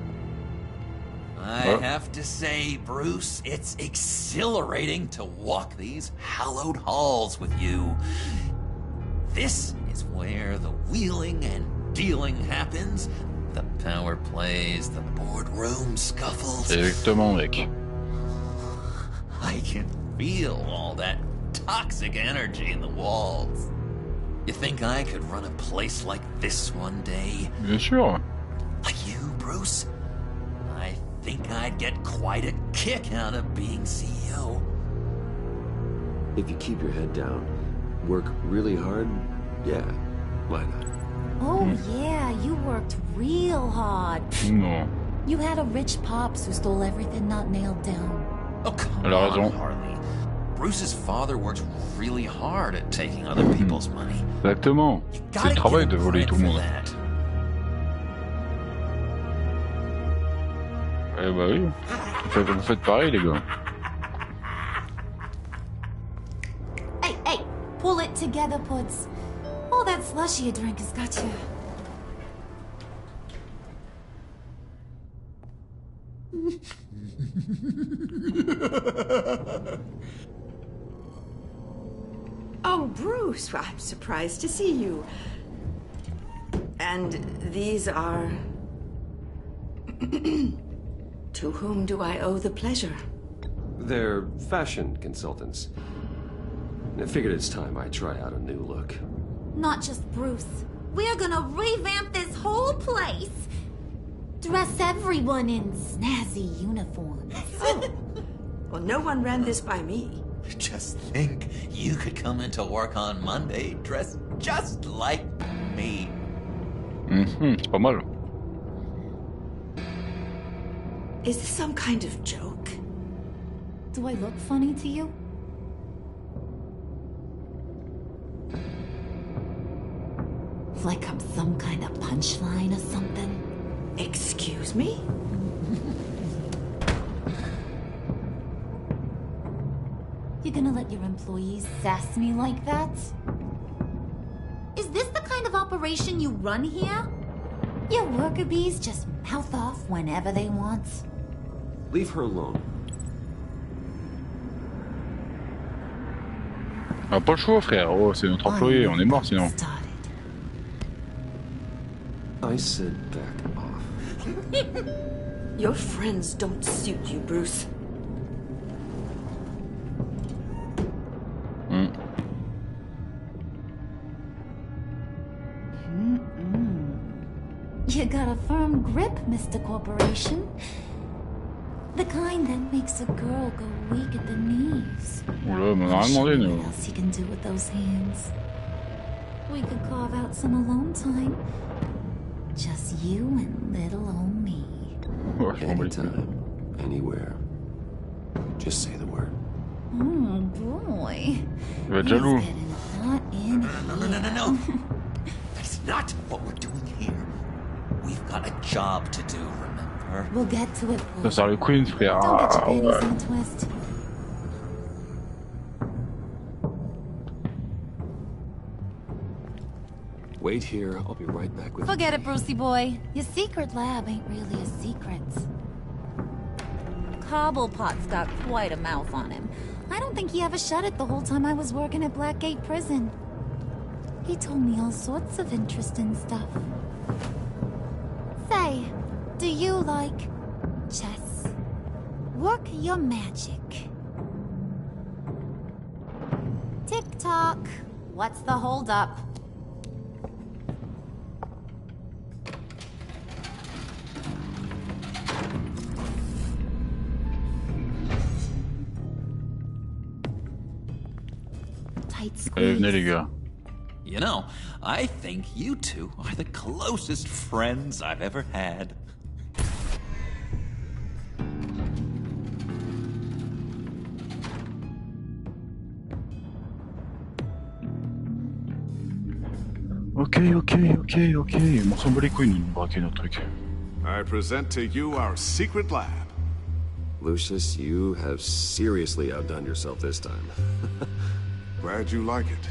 I have to say, Bruce, it's exhilarating to walk these hallowed halls with you. This is where the wheeling and dealing happens. The power plays, the boardroom scuffles. Exactement, mec. I can feel all that toxic energy in the walls. You think I could run a place like this one day? Bien sûr. Like you, Bruce? I think I'd get quite a kick out of being CEO. If you keep your head down, work really hard, yeah, why not? Oh yeah, you worked real hard. Non. You had a rich pops who stole everything not nailed down. Oh, come Elle a on, raison. Harley. Bruce's father works really hard at taking other people's money. Exactement. C'est le travail de voler tout le monde. Eh bah oui. Vous faites pareil, les gars. Hey, hey, pull it together, Puds. Oh, that slushy you drink has got you. Oh, Bruce, I'm surprised to see you. And these are... To whom do I owe the pleasure? They're fashion consultants. I figured it's time I try out a new look. Not just Bruce. We're gonna revamp this whole place. Dress everyone in snazzy uniforms. Oh. Well, no one ran this by me. Just think, you could come into work on Monday dressed just like me. C'est pas mal. Is this some kind of joke? Do I look funny to you? Like I'm some kind of punchline or something? Excuse me? You gonna let your employees sass me like that? Is this the kind of operation you run here? Your worker bees just mouth off whenever they want. Leave her alone. On a pas le choix, frère. Oh, c'est notre employé, on est mort sinon. I said back off. Your friends don't suit you, Bruce. You got a firm grip, Mr. Corporation. The kind that makes a girl go weak at the knees. Oula, mais on a rien demandé, nous. What else you can do with those hands? We could carve out some alone time. Just you and little old me. Anytime, anywhere. Just say the word. Oh boy. Il va être jaloux. No. That's not what we're doing here. We've got a job to do, remember? We'll get to it. Ça sert le Queen, frère. Don't get your Ah, panties ouais. in a twist. Wait here, I'll be right back with Forget it, Brucey boy. Your secret lab ain't really a secret. Cobblepot's got quite a mouth on him. I don't think he ever shut it the whole time I was working at Blackgate Prison. He told me all sorts of interesting stuff. Say, do you like chess? Work your magic. Tick-tock. What's the holdup? Allez, venez les gars. You know, I think you two are the closest friends I've ever had. Ok. On s'en bat les couilles, nous, de braquer notre truc. I present to you our secret lab. Lucius, you have seriously outdone yourself this time. Glad you like it.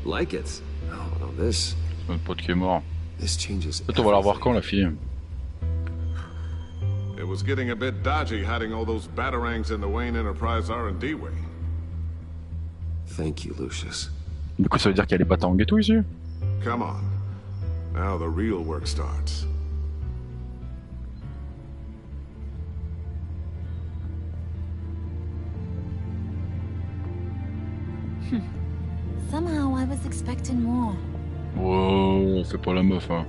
Like it? Oh, no, this... C'est notre pote qui est mort. This changes Peut-être on va la revoir quand, la fille? It was getting a bit dodgy hiding all those batarangs in the Wayne Enterprise R&D wing. Thank you, Lucius. Du coup, ça veut dire qu'il y a les batangs et tout ici? Come on. Now the real work starts. Somehow I was expecting more. Wow, fais pas la meuf, hein.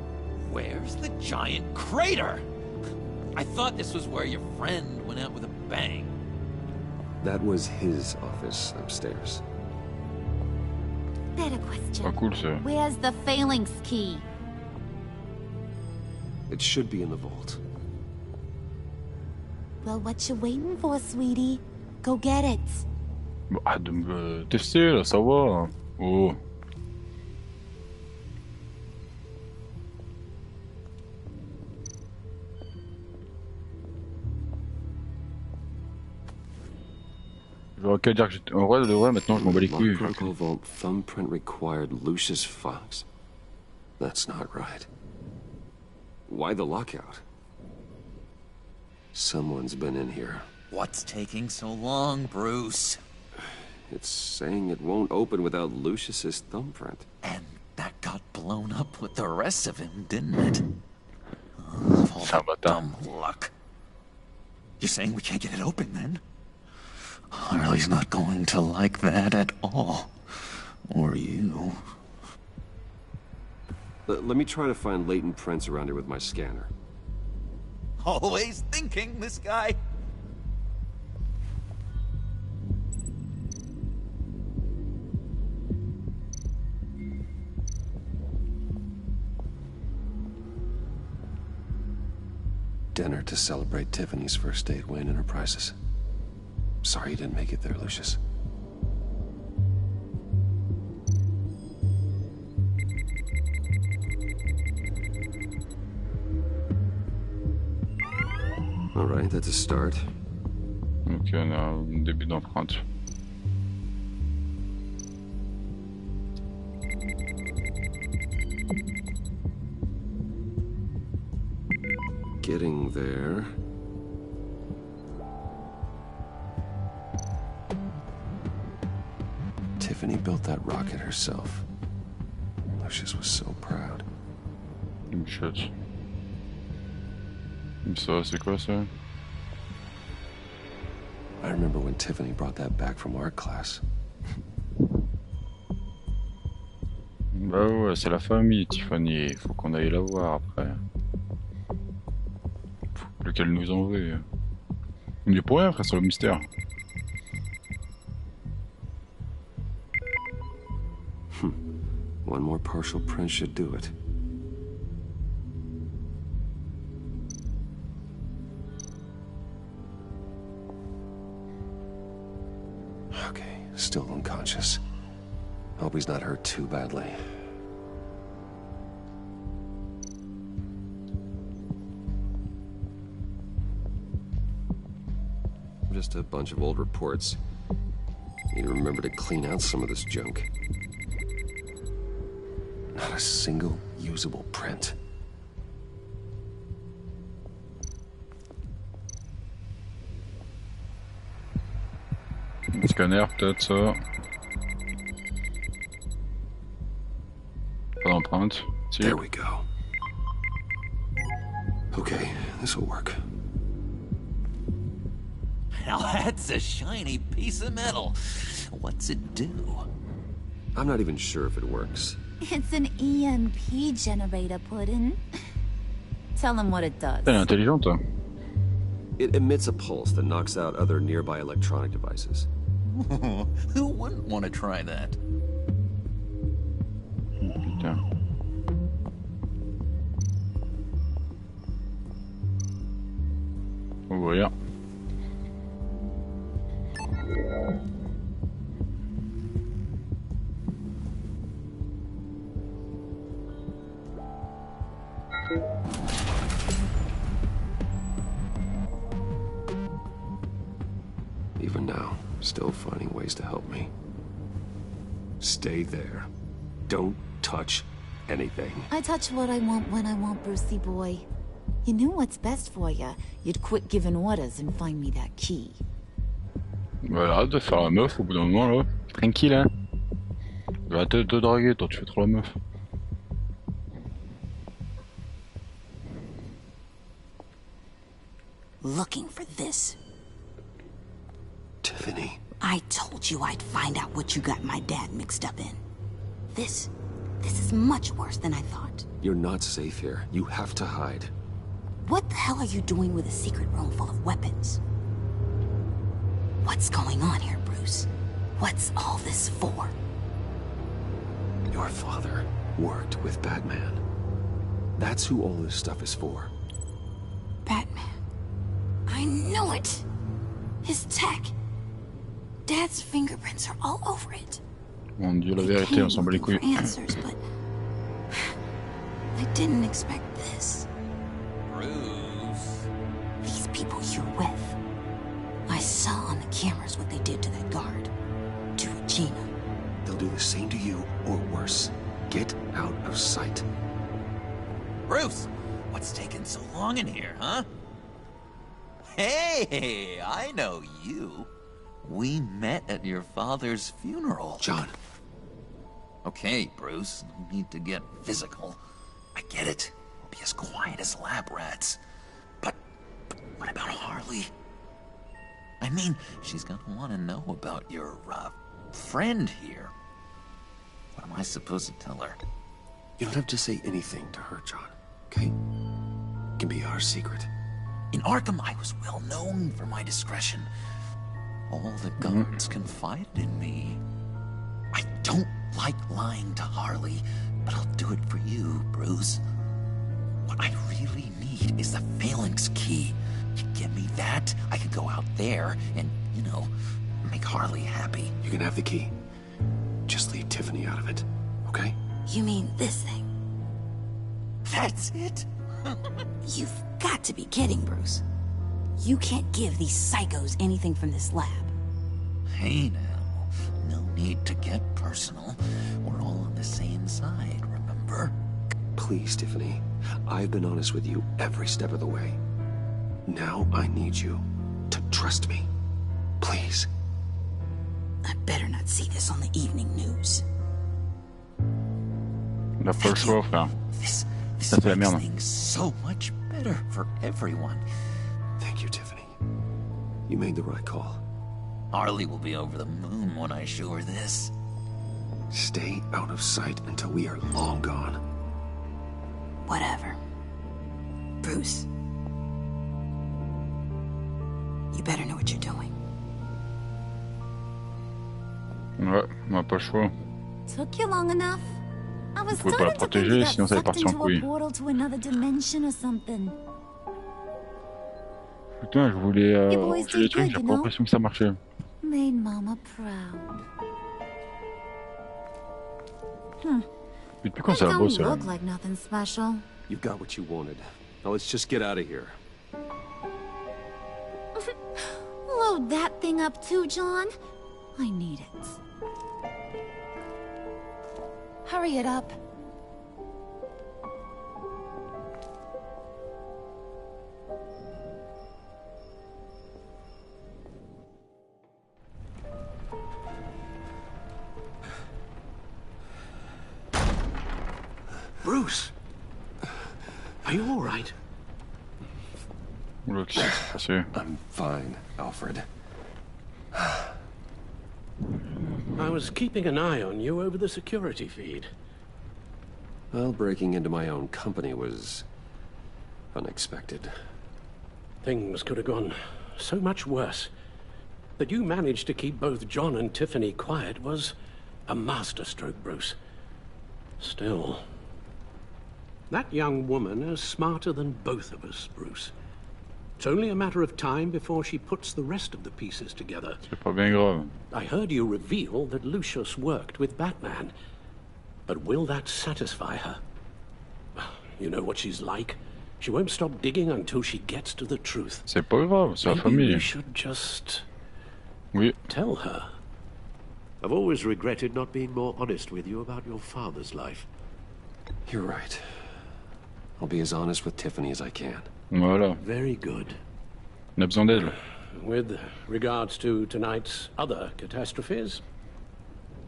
Where's the giant crater? I thought this was where your friend went out with a bang. That was his office upstairs. Better question. Pas cool, ça. Where's the phalanx key? It should be in the vault. Well, what you waiting for, sweetie? Go get it. Bon, arrête de me tester, là, ça va. Oh. J'aurais qu'à dire que j'étais... En vrai, de vrai, maintenant, je m'en bats les couilles. Protocol vault thumbprint required Lucius Fox. That's not right. Why the lockout? Someone's been in here. What's taking so long, Bruce? It's saying it won't open without Lucius's thumbprint. And that got blown up with the rest of him, didn't it? Oh, all that dumb luck. You're saying we can't get it open, then? Harley's not going to like that at all. Or you. Let me try to find latent prints around here with my scanner. Always thinking, this guy. Dinner to celebrate Tiffany's first day at Wayne Enterprises. Sorry you didn't make it there, Lucius. All right, that's a start. Ok, on a un début d'empreinte. Getting there. Tiffany built that rocket herself. Lucius was so proud. Shit. Ça, c'est quoi ça? I remember when Tiffany brought that back from art class. Bah ouais, c'est la famille, Tiffany. Il faut qu'on aille la voir après. Faut qu'elle nous en veut. On est pour rien, frère, sur le mystère. One more partial print should do it. Okay, still unconscious. Hope he's not hurt too badly. Just a bunch of old reports. Need to remember to clean out some of this junk. Not a single usable print. Un scanner, peut-être ça. Pas d'empreinte. Si. There we go. Okay, this will work. Now that's a shiny piece of metal. What's it do? I'm not even sure if it works. It's an EMP generator, Puddin'. Tell him what it does. Elle est intelligente. It emits a pulse that knocks out other nearby electronic devices. Who wouldn't want to try that? Putain. Ouvrir. Even now, still finding ways to help me. Stay there. Don't touch anything. I touch what I want when I want, Brucey boy. You knew what's best for you. You'd quit giving orders and find me that key. Voilà, arrête de faire la meuf au bout d'un moment là. Tranquille, hein. Va te draguer, toi, tu fais trop la meuf. Looking for this. Tiffany. I told you I'd find out what you got my dad mixed up in. This is much worse than I thought. You're not safe here. You have to hide. What the hell are you doing with a secret room full of weapons? What's going on here, Bruce? What's all this for? Your father worked with Batman. That's who all this stuff is for. Batman. I knew it! His tech. Dad's fingerprints are all over it. Mon Dieu, la vérité, on s'en bat les couilles. Answers, but I didn't expect this. Bruce. These people you're with. I saw on the cameras what they did to that guard. To Regina. They'll do the same to you, or worse. Get out of sight. Bruce, what's taking so long in here, huh? Hey, I know you. We met at your father's funeral. John. Okay, Bruce, no need to get physical. I get it. We'll be as quiet as lab rats. But what about Harley? I mean, she's gonna want to know about your, friend here. What am I supposed to tell her? You don't have to say anything to her, John, okay? It can be our secret. In Arkham, I was well known for my discretion. All the guards confided in me. I don't like lying to Harley, but I'll do it for you, Bruce. What I really need is the Phalanx key. You give me that, I could go out there and, you know, make Harley happy. You can have the key. Just leave Tiffany out of it, okay? You mean this thing? That's it? You've got to be kidding, Bruce. You can't give these psychos anything from this lab. Hey now, no need to get personal. We're all on the same side, remember? Please, Tiffany. I've been honest with you every step of the way. Now I need you to trust me. Please. I better not see this on the evening news. On n'a pas le choix, frère. This Ça fait la makes merde. things so much better for everyone. Thank you, Tiffany. You made the right call. Harley will be over the moon when I show her this. Stay out of sight until we are long gone. Whatever. Bruce. You You better know what you're doing. Ouais, on n'a pas le choix. Took you long enough? I was Vous pouvez pas la starting to think you protéger, got sinon ça va sucked partir en into a couille. portal to another dimension or something. Putain, je voulais boys ranger les did trucs, good, j'ai you pas know? l'impression que ça marchait. Made Mama proud. Mais depuis quand c'est la Don't bosse, look like nothing special. You got what you wanted. Now let's just get out of here. Load that thing up too, John. I need it. Hurry it up. Bruce! Are you all right? Oula, qu'est-ce qui s'est passé? I'm fine, Alfred. I was keeping an eye on you over the security feed. Well, breaking into my own company was unexpected. Things could have gone so much worse. That you managed to keep both John and Tiffany quiet was a masterstroke, Bruce. Still, that young woman is smarter than both of us, Bruce. It's only a matter of time before she puts the rest of the pieces together. C'est pas bien grave. I heard you reveal that Lucius worked with Batman. But will that satisfy her? You know what she's like. She won't stop digging until she gets to the truth. C'est pas grave, c'est la Maybe famille. you should just Oui. tell her. I've always regretted not being more honest with you about your father's life. You're right. I'll be as honest with Tiffany as I can. Voilà. Very good. On a besoin d'elle. With regards to tonight's other catastrophes?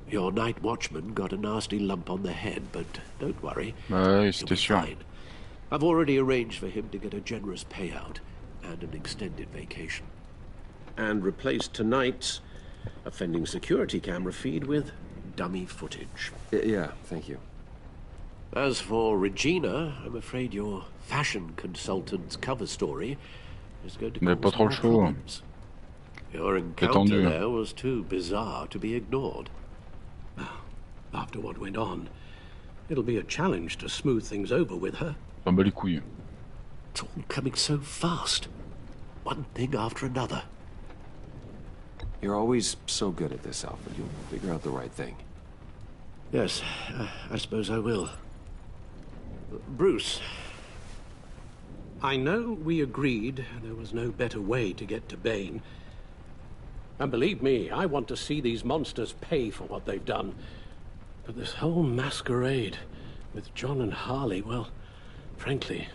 Your night watchman got a nasty lump on the head, but don't worry. Ouais, He'll c'était be sûr. fine. I've already arranged for him to get a generous payout and an extended vacation. And replaced tonight's offending security camera feed with dummy footage. Yeah, thank you. As for Regina, I'm afraid your fashion consultant's cover story is going to Mais cause pas trop more chaud. problems. Your encounter tendu. there was too bizarre to be ignored. After what went on, it'll be a challenge to smooth things over with her. J'en bats les couilles. It's all coming so fast. One thing after another. You're always so good at this, Alfred. You'll figure out the right thing. Yes, I suppose I will. Bruce. I know we agreed there was no better way to get to Bane. And believe me, I want to see these monsters pay for what they've done. But this whole masquerade with John and Harley, well, frankly,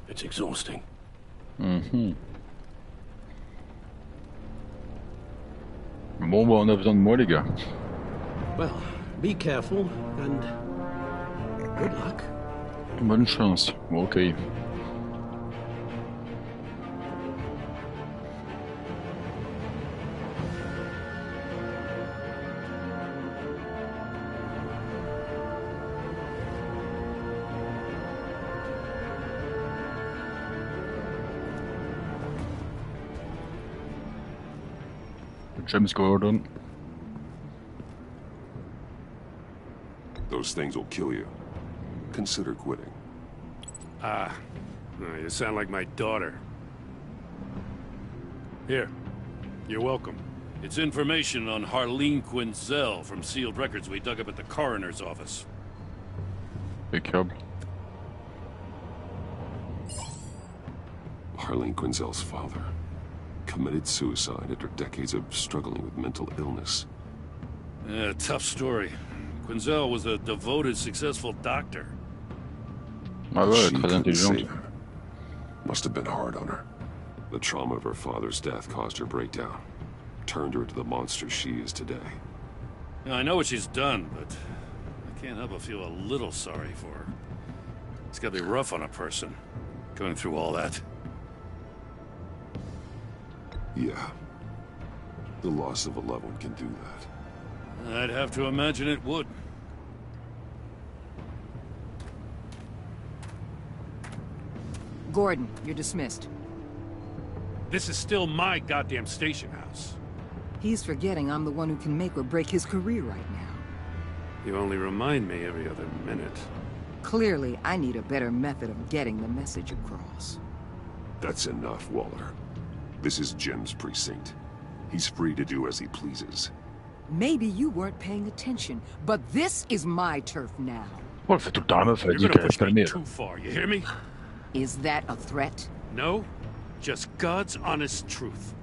it's exhausting. Mhm. Bon, bah, on a besoin de moi, les gars. Well, be careful and good luck. Bonne chance. Bon, ok. James Gordon. Those things will kill you. Consider quitting. You sound like my daughter. Here, you're welcome. It's information on Harleen Quinzel from sealed records we dug up at the coroner's office. Impeccable. Harleen Quinzel's father committed suicide after decades of struggling with mental illness. Yeah, tough story. Quinzel was a devoted, successful doctor. Ah ouais, She très couldn't intelligente. save her. Must have been hard on her. The trauma of her father's death caused her breakdown. Turned her into the monster she is today. Now, I know what she's done, but I can't help but feel a little sorry for her. It's gotta be rough on a person, going through all that. Yeah. The loss of a loved one can do that. I'd have to imagine it would. Gordon, you're dismissed. This is still my goddamn station house. He's forgetting I'm the one who can make or break his career right now. You only remind me every other minute. Clearly, I need a better method of getting the message across. That's enough, Waller. This is Jim's precinct. He's free to do as he pleases. Maybe you weren't paying attention, but this is my turf now. Oh, elle fait tout le temps la meuf, elle dit You're qu'elle gonna va se push me calmer. too far, you hear me? Is that a threat? No, just God's honest truth.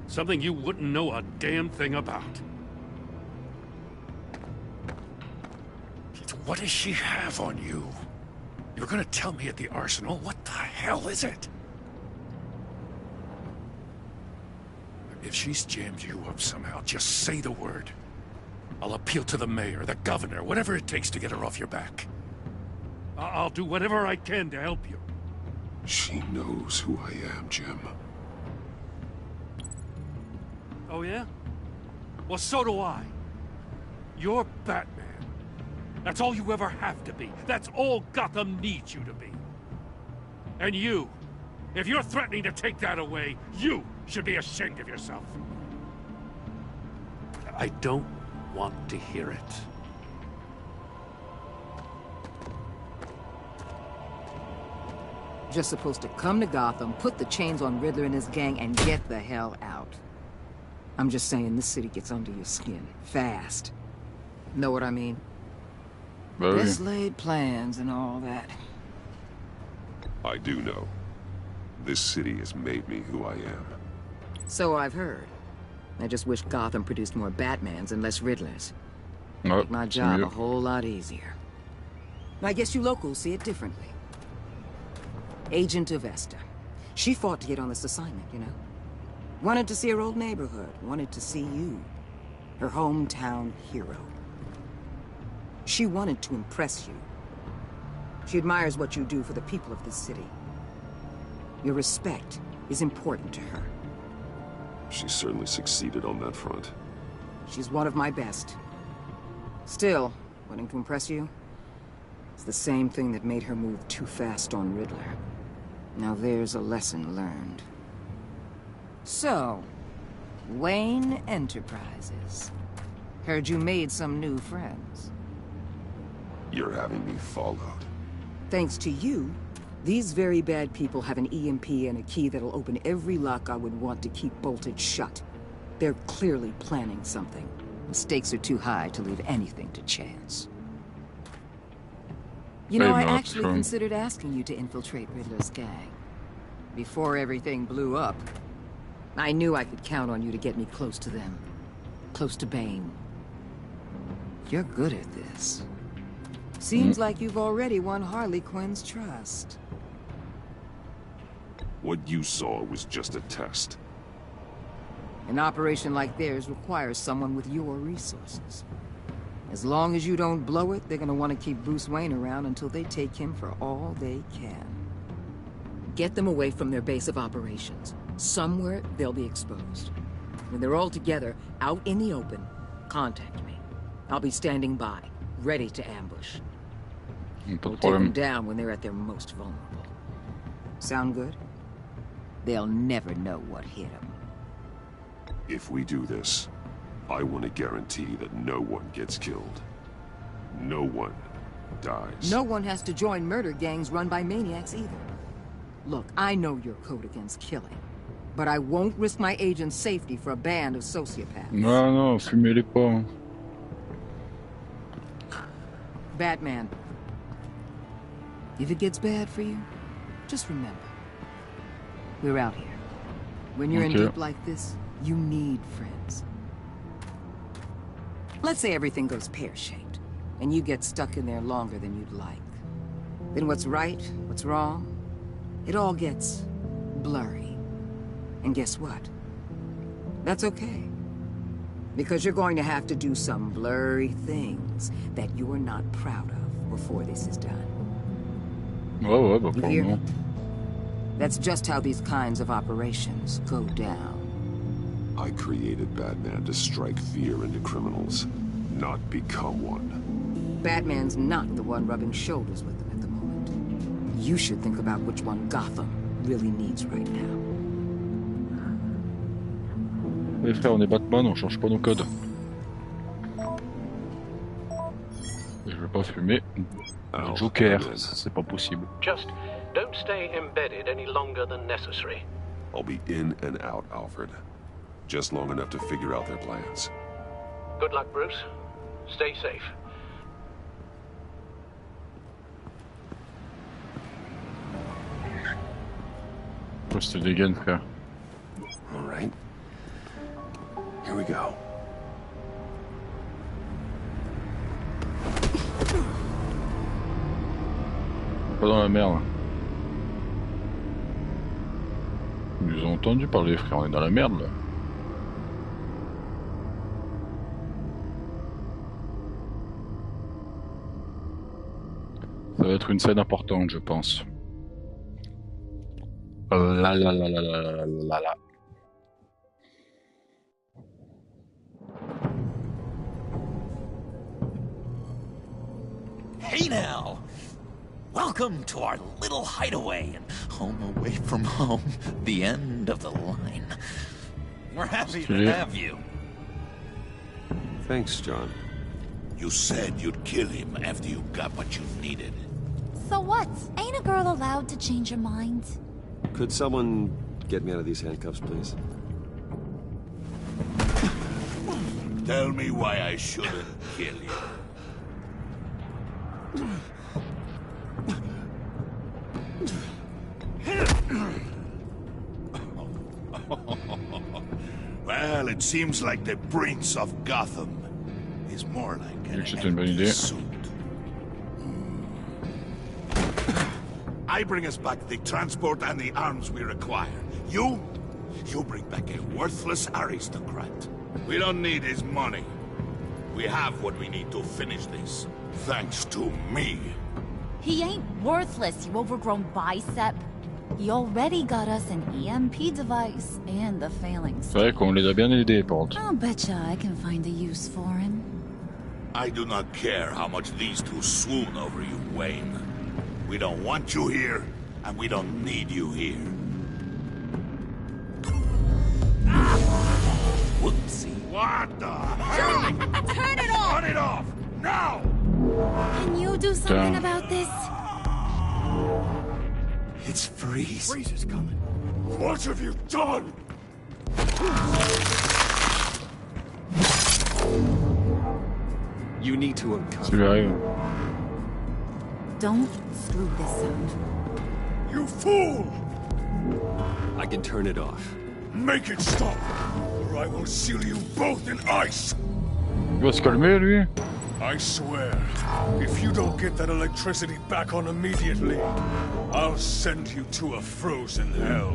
Something you wouldn't know a damn thing about. What does she have on you? You're gonna tell me at the arsenal? What the hell is it? If she's jammed you up somehow, just say the word. I'll appeal to the mayor, the governor, whatever it takes to get her off your back. I'll do whatever I can to help you. She knows who I am, Jim. Oh yeah? Well, so do I. You're Batman. That's all you ever have to be. That's all Gotham needs you to be. And you, if you're threatening to take that away, you should be ashamed of yourself. I don't want to hear it. Just supposed to come to Gotham, put the chains on Riddler and his gang, and get the hell out. I'm just saying, this city gets under your skin. Fast. Know what I mean? Best laid plans and all that. I do know. This city has made me who I am. So I've heard. I just wish Gotham produced more Batmans and less Riddlers. Make my job a whole lot easier. I guess you locals see it differently. Agent of Vesta. She fought to get on this assignment, you know? Wanted to see her old neighborhood. Wanted to see you. Her hometown hero. She wanted to impress you. She admires what you do for the people of this city. Your respect is important to her. She certainly succeeded on that front. She's one of my best. Still, wanting to impress you? It's the same thing that made her move too fast on Riddler. Now there's a lesson learned. So, Wayne Enterprises. Heard you made some new friends. You're having me followed. Thanks to you, these very bad people have an EMP and a key that'll open every lock I would want to keep bolted shut. They're clearly planning something. The stakes are too high to leave anything to chance. You know, I actually considered asking you to infiltrate Riddler's gang. Before everything blew up, I knew I could count on you to get me close to them. Close to Bane. You're good at this. Seems like you've already won Harley Quinn's trust. What you saw was just a test. An operation like theirs requires someone with your resources. As long as you don't blow it, they're gonna want to keep Bruce Wayne around until they take him for all they can. Get them away from their base of operations. Somewhere they'll be exposed. When they're all together, out in the open, contact me. I'll be standing by, ready to ambush. We'll take them down when they're at their most vulnerable. Sound good? They'll never know what hit them. If we do this, I want to guarantee that no one gets killed. No one dies. No one has to join murder gangs run by maniacs either. Look, I know your code against killing, but I won't risk my agent's safety for a band of sociopaths. Non, fumez-les pas. Batman. If it gets bad for you, just remember, we're out here. When you're in deep like this, you need friends. Let's say everything goes pear-shaped, and you get stuck in there longer than you'd like. Then what's right, what's wrong, it all gets blurry. And guess what? That's okay. Because you're going to have to do some blurry things that you're not proud of before this is done. Ouais, bah You hear me? probablement. That's just how these kinds of operations go down. I created Batman to strike fear into criminals, not become one. Batman's not the one rubbing shoulders with them at the moment. You should think about which one Gotham really needs right now. Mais frère, on est Batman, on change pas nos codes. Je veux pas fumer. Le Joker, c'est pas possible. Just don't stay embedded any longer than necessary. I'll be in and out, Alfred. Just long enough to figure out their plans. Good luck, Bruce. Stay safe. Poste des gains, frère. All right. Here we go. Pas dans la merde. Ils nous ont entendu parler, frère, on est dans la merde là. Ça va être une scène importante, je pense. La la la la la la la la. Hey now! Welcome to our little hideaway and home away from home, the end of the line. We're happy to have you. Thanks, John. You said you'd kill him after you got what you needed. So what? Ain't a girl allowed to change her mind? Could someone get me out of these handcuffs, please? Tell me why I shouldn't kill you. Well, it seems like the Prince of Gotham is more like an empty suit. I bring us back the transport and the arms we require. You bring back a worthless aristocrat. We don't need his money. We have what we need to finish this. Thanks to me. He ain't worthless, you overgrown bicep. He already got us an EMP device and the failing. C'est vrai qu'on les a bien aidés, par contre. I'll betcha I can find a use for him. I do not care how much these two swoon over you, Wayne. We don't want you here, and we don't need you here. Whoopsie. What the hell? Turn it off! Turn it off! Now! Can you do something about this? It's Freeze. Freeze is coming. What have you done? You need to uncuff. Don't screw this up. You fool! I can turn it off. Make it stop, or I will seal you both in ice. Il va se calmer, lui. I swear, if you don't get that electricity back on immediately, I'll send you to a frozen hell.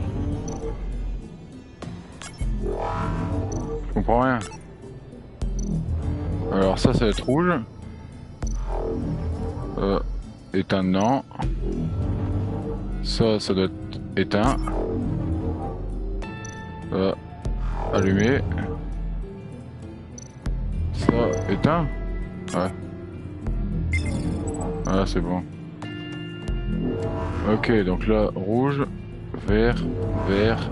Je comprends rien. Alors ça va être rouge. Éteint non. Ça doit être éteint. Allumé. Ça éteint. Ouais. Ah c'est bon. Ok, donc là rouge, vert, vert,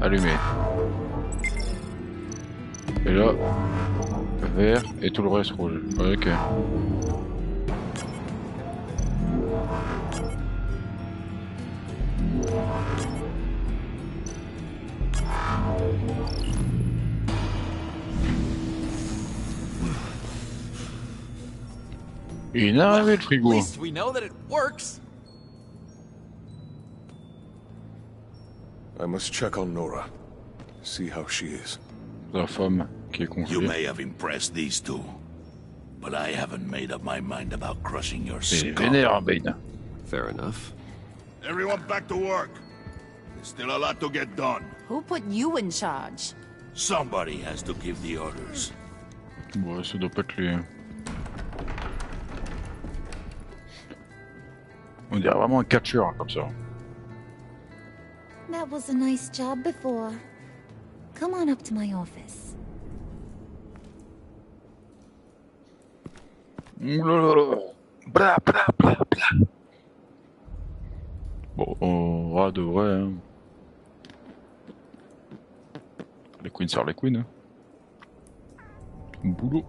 allumé. Et là vert et tout le reste rouge. Ok. Il est arrivé le frigo. At least we know that it works. I must check on Nora. See how she is. La femme qui est confiée. You may have impressed these two, but I haven't made up my mind about crushing your C'est skull. vénère, Bane. Fair enough. Everyone back to work. There's still a lot to get done. Who put you in charge? Somebody has to give the orders. Ouais, ça doit pas être lui. On dirait vraiment un catcheur comme ça. That was a nice job before. Come on up to my office. Bla bla bla bla. Bon, on va de vrai. Hein. Les queens sur les queens. Hein. Boulot.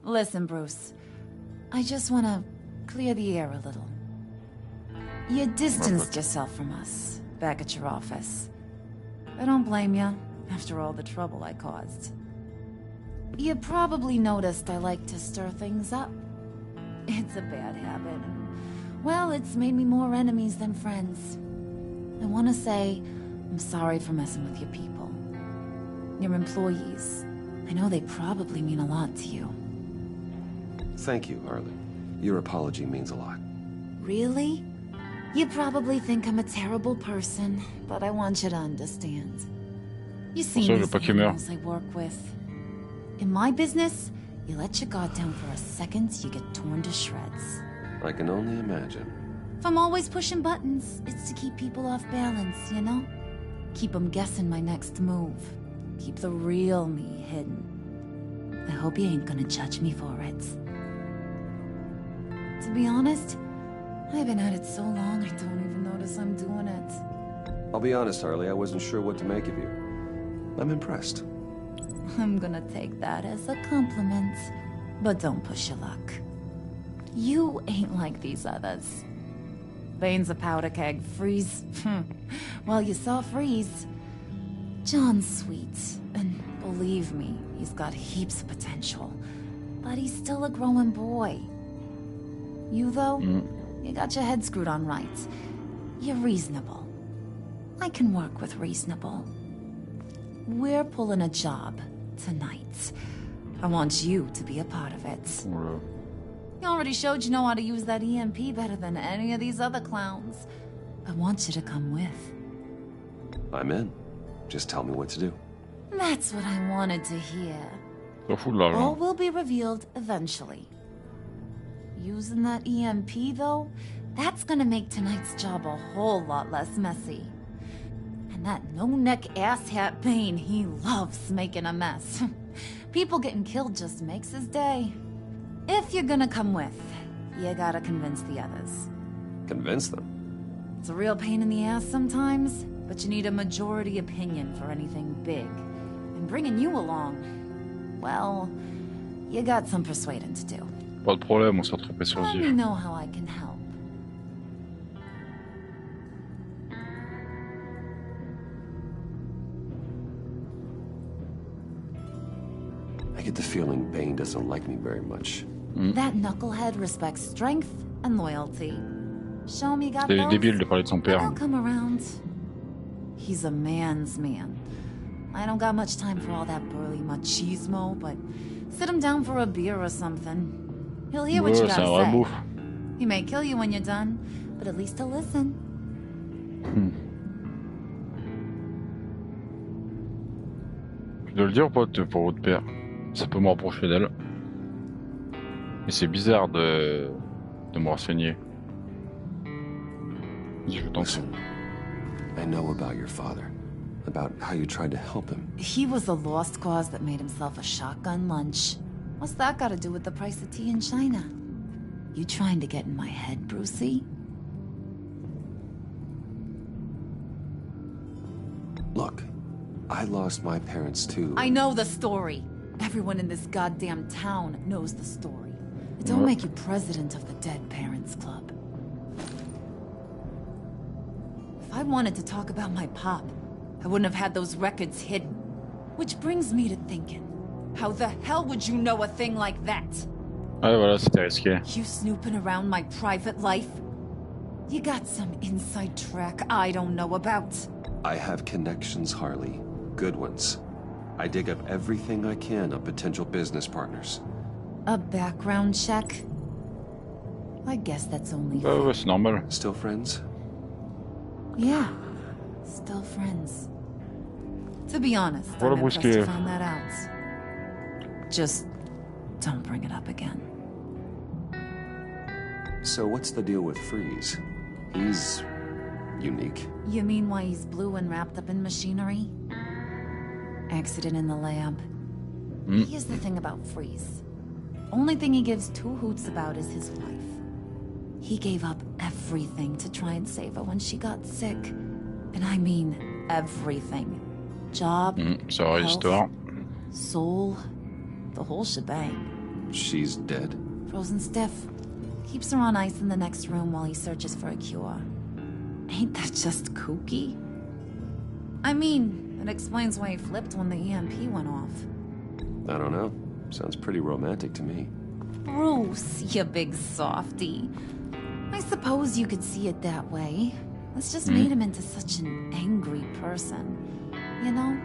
Listen, Bruce. I just want to clear the air a little. You distanced yourself from us back at your office. I don't blame you, after all the trouble I caused. You probably noticed I like to stir things up. It's a bad habit. Well, it's made me more enemies than friends. I want to say I'm sorry for messing with your people. Your employees. I know they probably mean a lot to you. Thank you, Harley. Your apology means a lot. Really? You probably think I'm a terrible person, but I want you to understand. You see these animals I work with. In my business, you let your guard down for a second, you get torn to shreds. I can only imagine. If I'm always pushing buttons, it's to keep people off balance, you know? Keep them guessing my next move. Keep the real me hidden. I hope you ain't gonna judge me for it. To be honest, I've been at it so long I don't even notice I'm doing it. I'll be honest, Harley, I wasn't sure what to make of you. I'm impressed. I'm gonna take that as a compliment, but don't push your luck. You ain't like these others. Bane's a powder keg, Freeze. Well, you saw Freeze. John's sweet, and believe me, he's got heaps of potential. But he's still a growing boy. You, though, you got your head screwed on right. You're reasonable. I can work with reasonable. We're pulling a job tonight. I want you to be a part of it. You already showed you know how to use that EMP better than any of these other clowns. I want you to come with. I'm in. Just tell me what to do. That's what I wanted to hear. All All will be revealed eventually. Using that EMP, though, that's gonna make tonight's job a whole lot less messy. And that no-neck asshat Bane, he loves making a mess. People getting killed just makes his day. If you're gonna come with, you gotta convince the others. Convince them? It's a real pain in the ass sometimes, but you need a majority opinion for anything big. And bringing you along, well, you got some persuading to do. Pas de problème, on s'est rattrapé sur Let me know how I can help. I get the feeling Bane doesn't like me very much. That knucklehead respects strength and loyalty. Show me you got C'est both, débile de parler de son père. I'll come around. He's a man's man. I don't got much time for all that burly machismo, but sit him down for a beer or something. He'll hear what you gotta say. He may kill you when you're done, but at least he'll listen. Je dois le dire, pote, pour votre père. Ça peut me rapprocher d'elle. Mais c'est bizarre de me renseigner. Je tente. I know about your father. About how you tried to help him. He was a lost cause that made himself a shotgun lunch. What's that got to do with the price of tea in China? You trying to get in my head, Brucey? Look, I lost my parents too. I know the story. Everyone in this goddamn town knows the story. It don't make you president of the Dead Parents Club. If I wanted to talk about my pop, I wouldn't have had those records hidden. Which brings me to thinking, how the hell would you know a thing like that? Ouais, voilà, c'était risqué. You snooping around my private life? You got some inside track I don't know about. I have connections, Harley. Good ones. I dig up everything I can of potential business partners. A background check? I guess that's only fair. Ouais, c'est normal. Still friends? Yeah, still friends. To be honest, I'm impressed you found that out. Just don't bring it up again. So what's the deal with Freeze? He's unique. You mean why he's blue and wrapped up in machinery? Accident in the lab. Here's the thing about Freeze. Only thing he gives two hoots about is his wife. He gave up everything to try and save her when she got sick. And I mean everything. Job, health, soul, the whole shebang. She's dead? Frozen stiff. Keeps her on ice in the next room while he searches for a cure. Ain't that just kooky? I mean, it explains why he flipped when the EMP went off. I don't know. Sounds pretty romantic to me. Bruce, you big softy. I suppose you could see it that way. It's just made him into such an angry person. You know?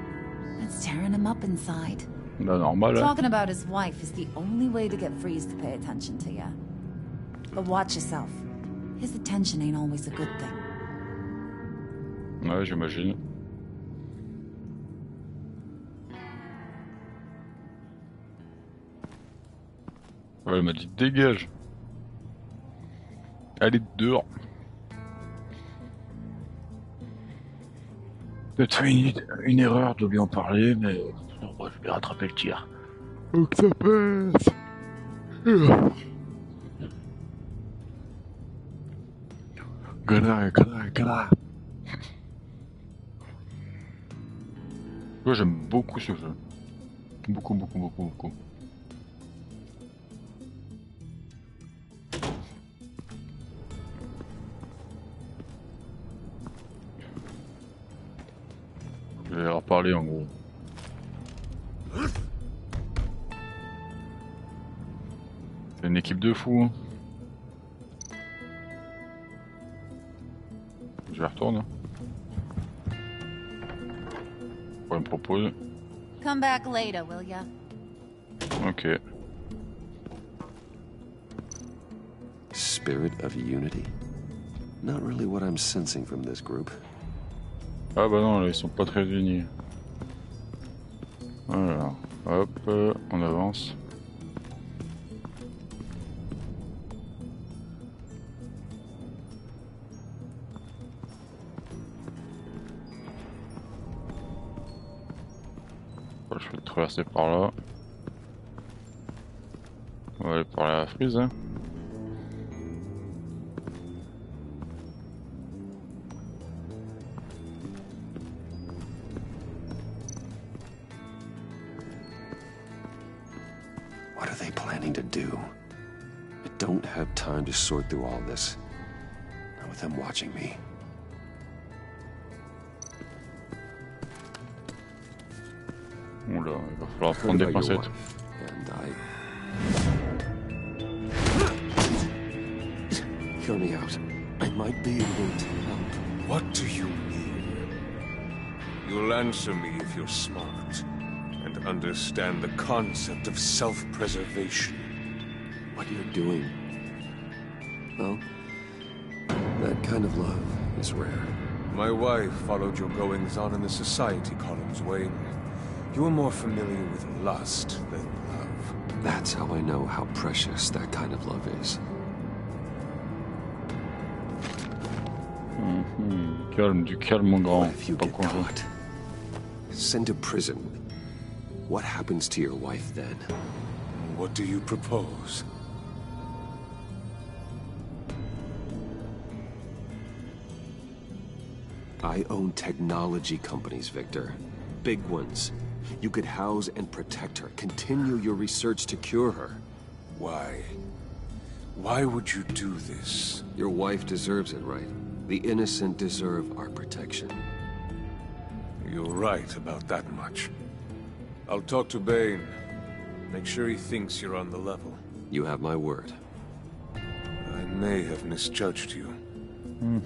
It's tearing him up inside. Talking about his wife is the only way to get Freeze to pay attention to you. But watch yourself. His attention ain't always a good thing. Ouais, j'imagine. Ouais, elle m'a dit dégage. Allez dehors. Peut-être fait une erreur de lui en parler, mais bon, je vais rattraper le tir. Donc ça passe. Gala. Moi j'aime beaucoup ce jeu. Beaucoup. Je vais leur parler en gros. C'est une équipe de fous. Hein. Je vais retourner. Quoi il me propose? Come back later, will ya? Ok. Spirit of unity? Not really what I'm sensing from this group. Ah bah non, là, ils sont pas très unis. Alors, hop, on avance. Je vais traverser par là. On va aller par la frise. Hein. What are they planning to do? I don't have time to sort through all this. Not with them watching me. Oula, il va falloir prendre des pincettes. Hear me out. I might be able to help. What do you mean? You'll answer me if you're smart and understand the concept of self-preservation. What you're doing? Well, that kind of love is rare. My wife followed your goings-on in the society columns, Wayne. You are more familiar with lust than love. That's how I know how precious that kind of love is. Du calme, mon grand. What if you get caught? Sent to prison. What happens to your wife then? What do you propose? I own technology companies, Victor. Big ones. You could house and protect her. Continue your research to cure her. Why? Why would you do this? Your wife deserves it, right? The innocent deserve our protection. You're right about that much. I'll talk to Bane. Make sure he thinks you're on the level. You have my word. I may have misjudged you.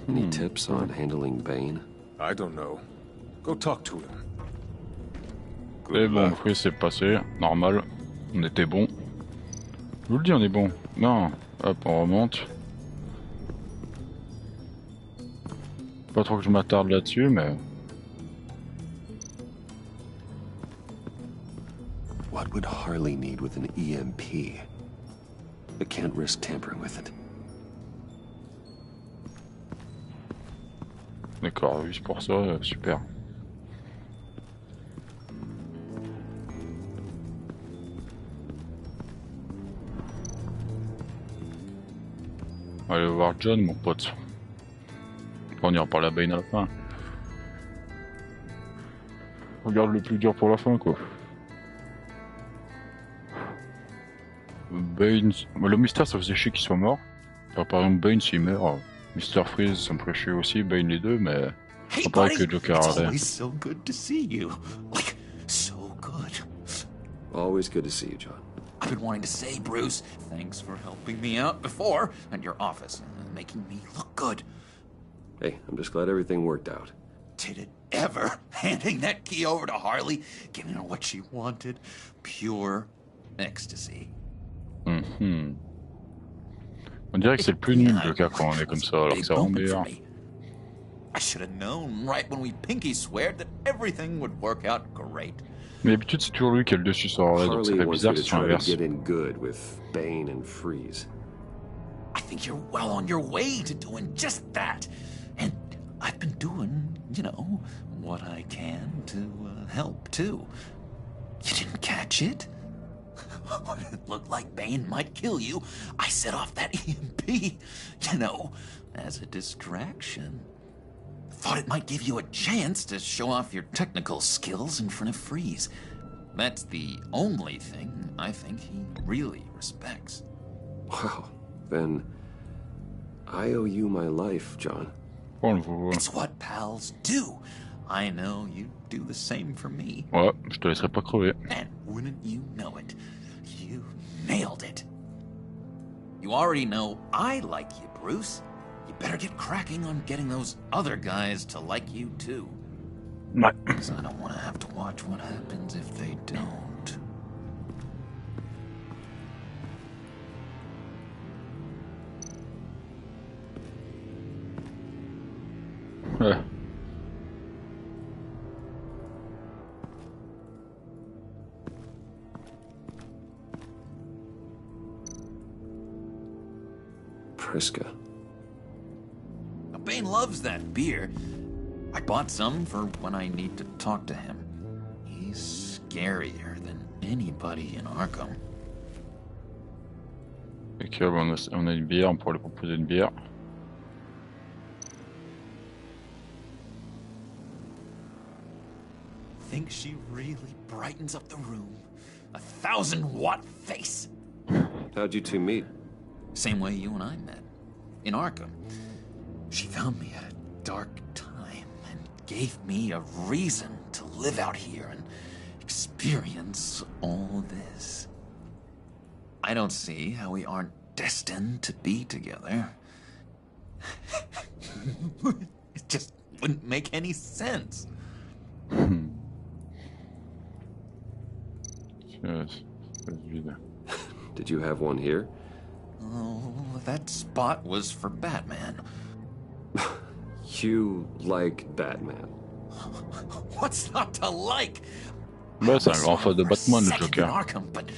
Any tips on handling Bane? I don't know. Go talk to him. Et bon, après c'est passé, normal, on était bon. Je vous le dis, on est bon. Non, hop, on remonte. Pas trop que je m'attarde là-dessus, mais... What would Harley need with an EMP? I can't risk tampering with it. D'accord, juste pour ça, super. Allez voir John, mon pote. On ira parler à Bane à la fin. Regarde le plus dur pour la fin, quoi. Bane... Le mystère, ça faisait chier qu'il soit mort. Alors, par exemple, Bane, s'il meurt, Mr. Freeze, ça me ferait chier aussi, Bane les deux, mais... Hey, pas buddy, que Joker it's allait. always so good to see you. Like, so good. Always good to see you, John. I've been wanting to say, Bruce, thanks for helping me out before at your office and making me look good. Hey, I'm just glad everything worked out. Did it ever? Handing that key over to Harley, giving her what she wanted. Pure ecstasy. On dirait que c'est le plus nul, Joker, quand on est comme ça, alors que ça rend meilleur. I should have known right when we pinky sweared that everything would work out great. Mais d'habitude, c'est toujours lui qui a le dessus sur Harley, donc ça fait bizarre que ce soit l'inverse. Get in good with Bane and Freeze. I think you're well on your way to doing just that. And I've been doing, you know, what I can to help, too. You didn't catch it? It looked like Bane might kill you. I set off that EMP, you know, as a distraction. Thought it might give you a chance to show off your technical skills in front of Freeze. That's the only thing I think he really respects. Wow, then I owe you my life, John. It's what pals do. I know you do the same for me. Ouais, je te laisserai pas crever. And wouldn't you know it, you nailed it. You already know I like you, Bruce. You better get cracking on getting those other guys to like you too. Ouais. Because I don't want to have to watch what happens if they don't. Ouais. Priska. Bane loves that beer. I bought some for when I need to talk to him. He's scarier than anybody in Arkham. Ok, on a une bière, on pourrait lui proposer une bière. Think she really brightens up the room? 1,000-watt face. How'd you two meet? Same way you and I met. In Arkham. She found me at a dark time and gave me a reason to live out here and experience all this. I don't see how we aren't destined to be together. It just wouldn't make any sense. Did you have one here? Oh, that spot was for Batman. You like Batman? What's not to like? Bah, c'est un grand fan de Batman, le Joker. Arkham, but...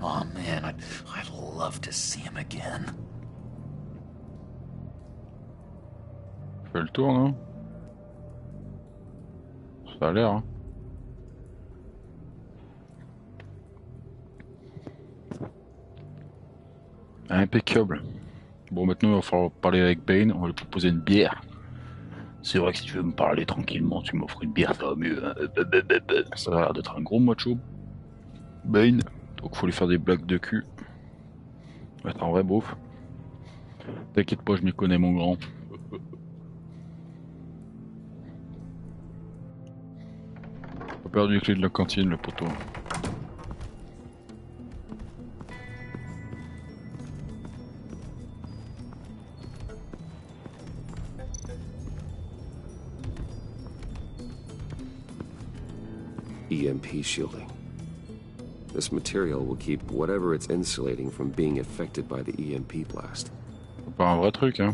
Oh man, I'd love to see him again. Fais le tour, non? Ça a l'air, hein. Impeccable. Bon, maintenant il va falloir parler avec Bane, on va lui proposer une bière. C'est vrai que si tu veux me parler tranquillement, tu m'offres une bière, ça va mieux. Hein. Ça a l'air d'être un gros macho. Bane, donc faut lui faire des blagues de cul. Ouais, en vrai, beauf. T'inquiète pas, je m'y connais, mon grand. Pas perdu les clés de la cantine, le poteau. EMP shielding. This material will keep whatever it's insulating from being affected by the EMP blast. Pas un vrai truc, hein.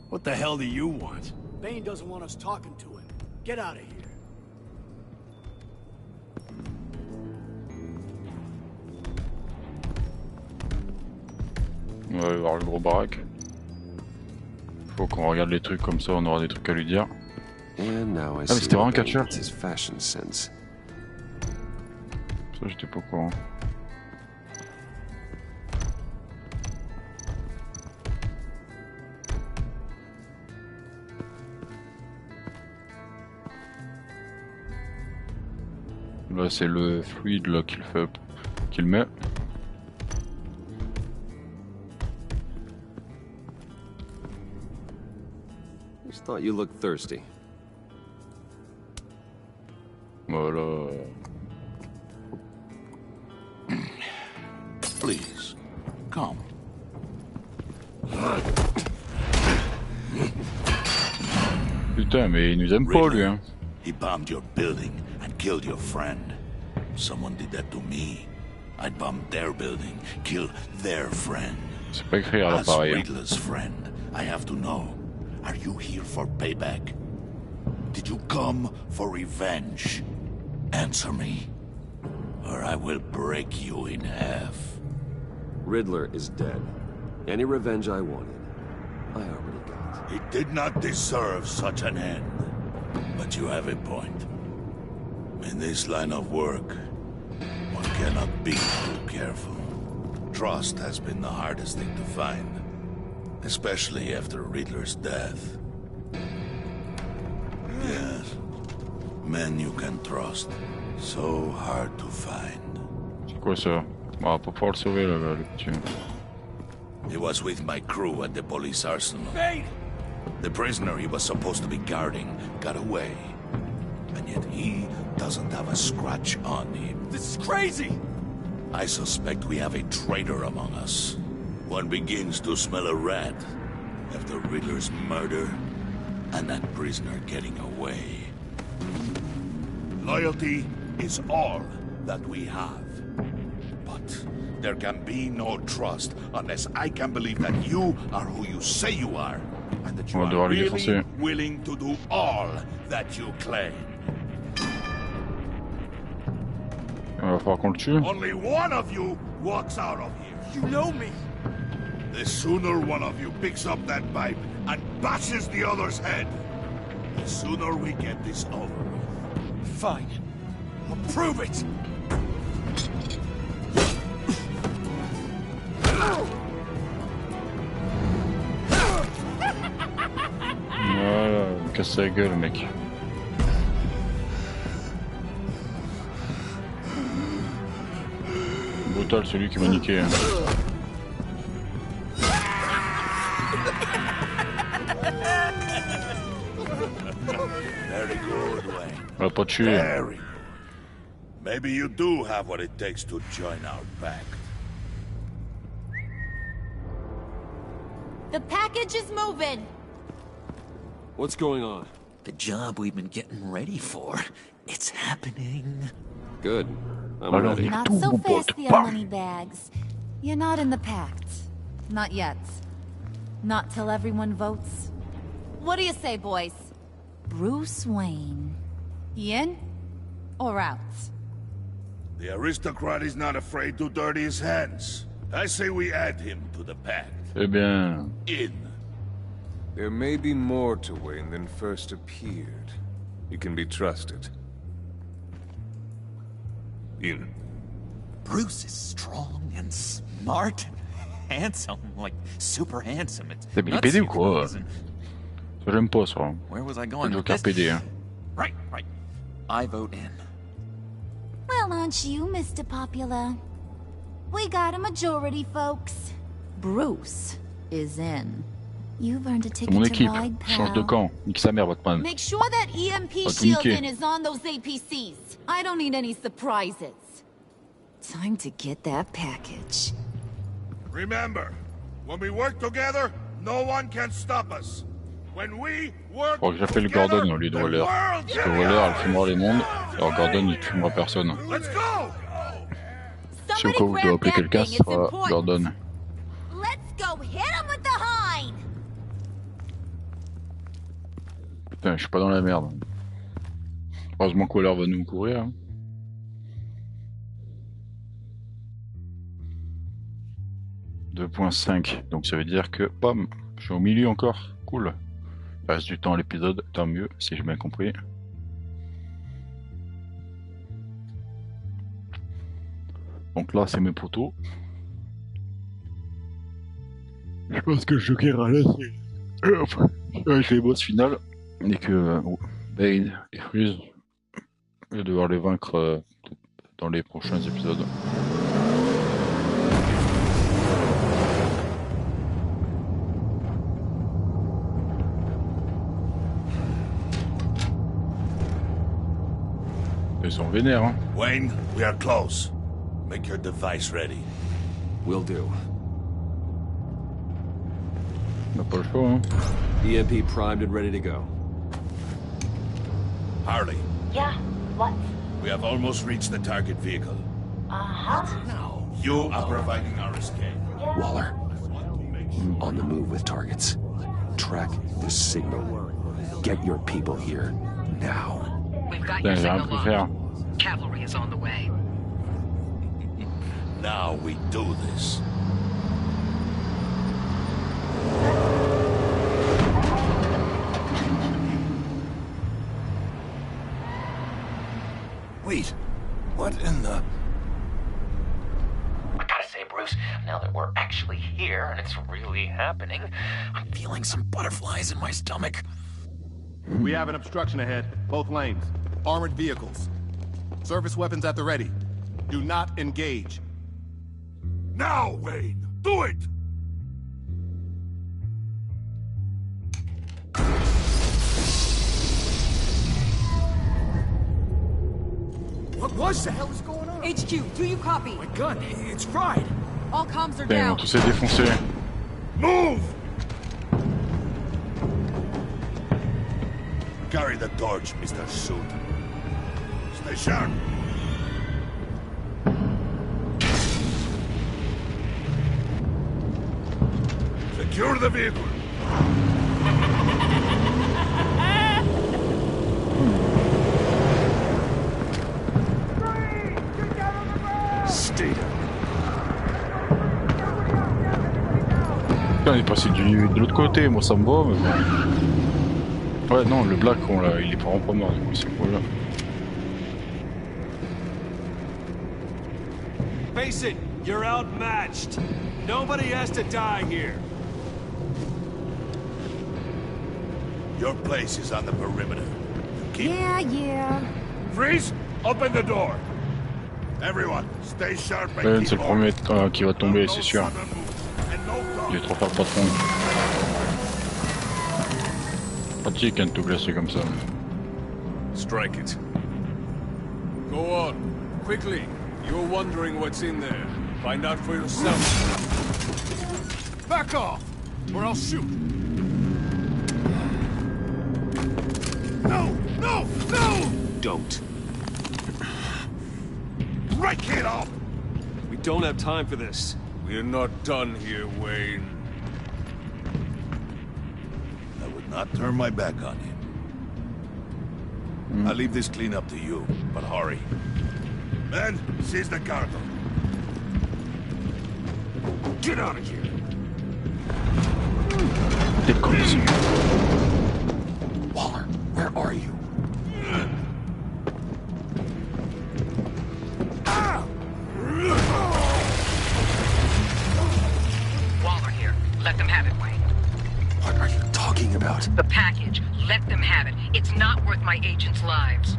What the hell do you want? Bane doesn't want us talking to him. Get out of here. On va aller voir le gros baraque. Faut qu'on regarde les trucs comme ça, on aura des trucs à lui dire. Ah mais c'était vraiment un catcheur. Ça j'étais pas au courant. Là, c'est le fluide là qu'il met. Just thought you looked thirsty. Voilà. Please, come. Putain, mais il nous aime pas lui, hein. He bombed your building and killed your friend. Someone did that to me. I'd bomb their building, kill their friend. C'est pas écrit à l'appareil. As Riddler's friend, I have to know. Are you here for payback? Did you come for revenge? Answer me, or I will break you in half. Riddler is dead. Any revenge I wanted, I already got. He did not deserve such an end. But you have a point. In this line of work, one cannot be too careful. Trust has been the hardest thing to find, especially after Riddler's death. Yes, men you can trust, so hard to find. C'est quoi ça? On va pas pouvoir le sauver là, le petit. He was with my crew at the police arsenal. The prisoner he was supposed to be guarding got away. And yet he doesn't have a scratch on him. This is crazy! I suspect we have a traitor among us. One begins to smell a rat after Riddler's murder and that prisoner getting away. Loyalty is all that we have. But there can be no trust unless I can believe that you are who you say you are. And that you are really willing to do all that you claim. Il va falloir qu'on le tue. Only one of you walks out of here. You know me. The sooner one of you picks up that pipe and bashes the other's head, the sooner we get this over with. Fine. I'll prove it. Voilà, il me casse la gueule, mec. Brutal, celui qui m'a niqué. Very good, Wayne. On l'a pas tué. Very. Maybe you do have what it takes to join our pact. The package is moving. What's going on? The job we've been getting ready for. It's happening. Good. I'm ready. Not so fast, the money bags. You're not in the pact. Not yet. Not till everyone votes. What do you say, boys? Bruce Wayne. In or out? The aristocrat is not afraid to dirty his hands. I say we add him to the pact. Eh bien. In. There may be more to Wayne than first appeared. He can be trusted. In. Bruce is strong and smart and handsome, like super handsome. T'es PD ou quoi? Ça j'aime pas ça. Where was I going with this? PD, hein. Right. I vote in. Well, aren't you, Mr. Popular? We got a majority, folks. Bruce is in. You've earned a ticket Mon to équipe, ride, change de pal. camp. Nique sa mère, Batman. Make sure that EMP shielding is on those APCs. I don't need any surprises. Time to get that package. Remember, when we work together, no one can stop us. When we work Faut que j'appelle Gordon, lui, de voleur. Parce que voleur, elle fumera les mondes. Alors Gordon, il fumera personne. Si au cas où je dois appeler quelqu'un, ce sera Gordon. Let's go hit him with the hind. Putain, je suis pas dans la merde. Heureusement que Waller va nous courir. Hein. « 2.5, donc ça veut dire que, bam, je suis au milieu encore, cool. Il reste du temps à l'épisode, tant mieux, si j'ai bien compris. Donc là, c'est mes poteaux. Je pense que le Joker là, c'est les boss finales. Et que Bane et Freeze Je vais devoir les vaincre dans les prochains épisodes. Ils sont vénères, hein. Wayne, we are close. Make your device ready. Will do. On n'a pas le choix, hein. EMP primed and ready to go. Harley, Yeah, what? we have almost reached the target vehicle. Uh-huh. Now, you are providing our escape. Waller, on the move with targets. Track the signal. Get your people here now. We've got your signal locked. Cavalry is on the way. Now we do this. Wait, what in the... I gotta say, Bruce, now that we're actually here and it's really happening, I'm feeling some butterflies in my stomach. We have an obstruction ahead, both lanes. Armored vehicles. Service weapons at the ready. Do not engage. Now, Wayne! Do it! What was that? What was going on? HQ, do you copy? My gun, it's fried. All comms are Putain, ils vont down. tous être défoncés. Move! Carry the torch, Mr. Suit. Stay sharp. Secure the vehicle. Stay down. Putain, on est passé de l'autre côté, moi ça me va, mais bon. Ouais, non, le black, il est vraiment pas mort, du coup, c'est cool là. Face it, you're outmatched. Nobody has to die here. Your place is on the perimeter. Yeah. Freeze! Open the door. Everyone, stay sharp and Ouais, keep c'est le premier qui va tomber, c'est sûr. Il est trop fort, patron. Pratique, hein, de tout glacer comme ça. Strike it. Go on, quickly. You're wondering what's in there. Find out for yourself. Back off, or I'll shoot. No! No! No! Don't. Break it off! We don't have time for this. We're not done here, Wayne. I would not turn my back on you. I'll leave this clean up to you, but hurry. Men, seize the cargo. Get out of here! Waller, where are you? Waller here. Let them have it, Wayne. What are you talking about? The package. Let them have it. It's not worth my agents' lives.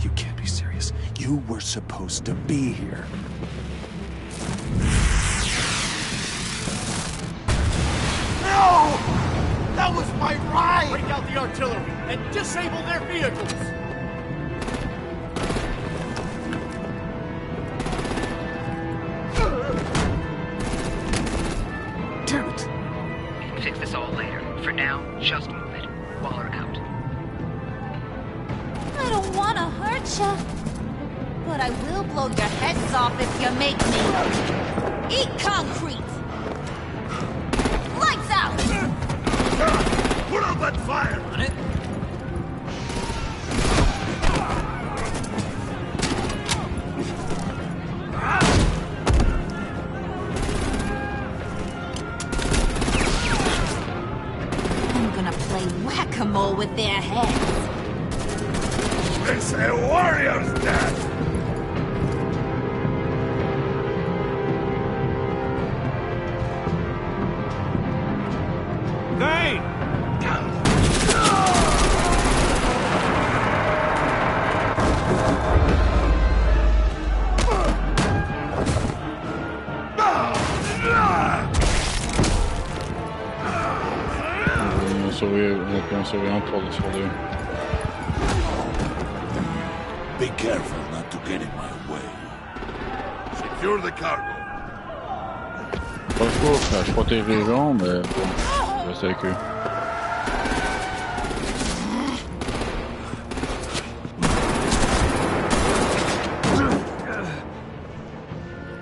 You can't be serious. You were supposed to be here. No! That was my ride! Break out the artillery and disable their vehicles! Damn it! We can fix this all later. For now, just move it. Waller out. I don't want to hurt you, but I will blow your heads off if you make me. Eat concrete! Lights out! Put out that fire! On it? I'm gonna play whack-a-mole with their heads. It's a warrior's death! Vane! surveiller un sur deux. Be careful not to get in my way. Secure the cargo. Pas trop, frère, je protège les gens, mais bon, je reste avec eux.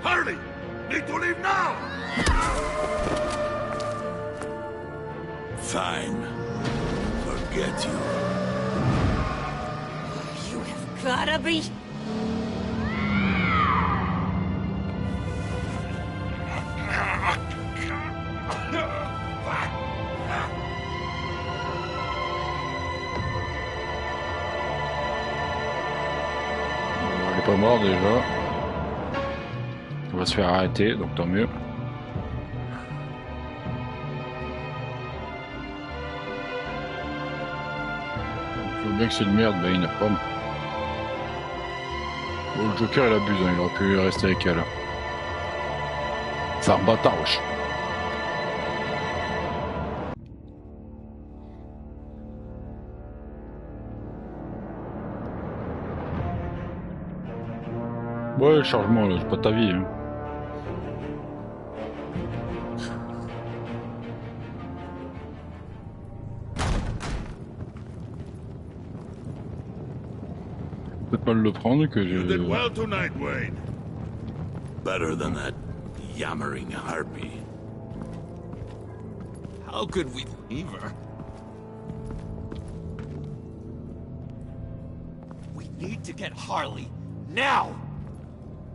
Hurry! Need to leave now! Fine. Forget you. You have gotta be... Il est pas mort déjà. On va se faire arrêter, donc tant mieux. Je veux bien que c'est de merde, mais il n'a pas. Bon, le Joker il abuse, hein, il aurait pu rester avec elle. C'est un bâtard, wesh. Ouais, chargement là, j'ai pas ta vie. Hein. Peut-être pas le prendre que je... You did well tonight, Wayne. Better than that yammering harpy. How could we leave her? We need to get Harley, now!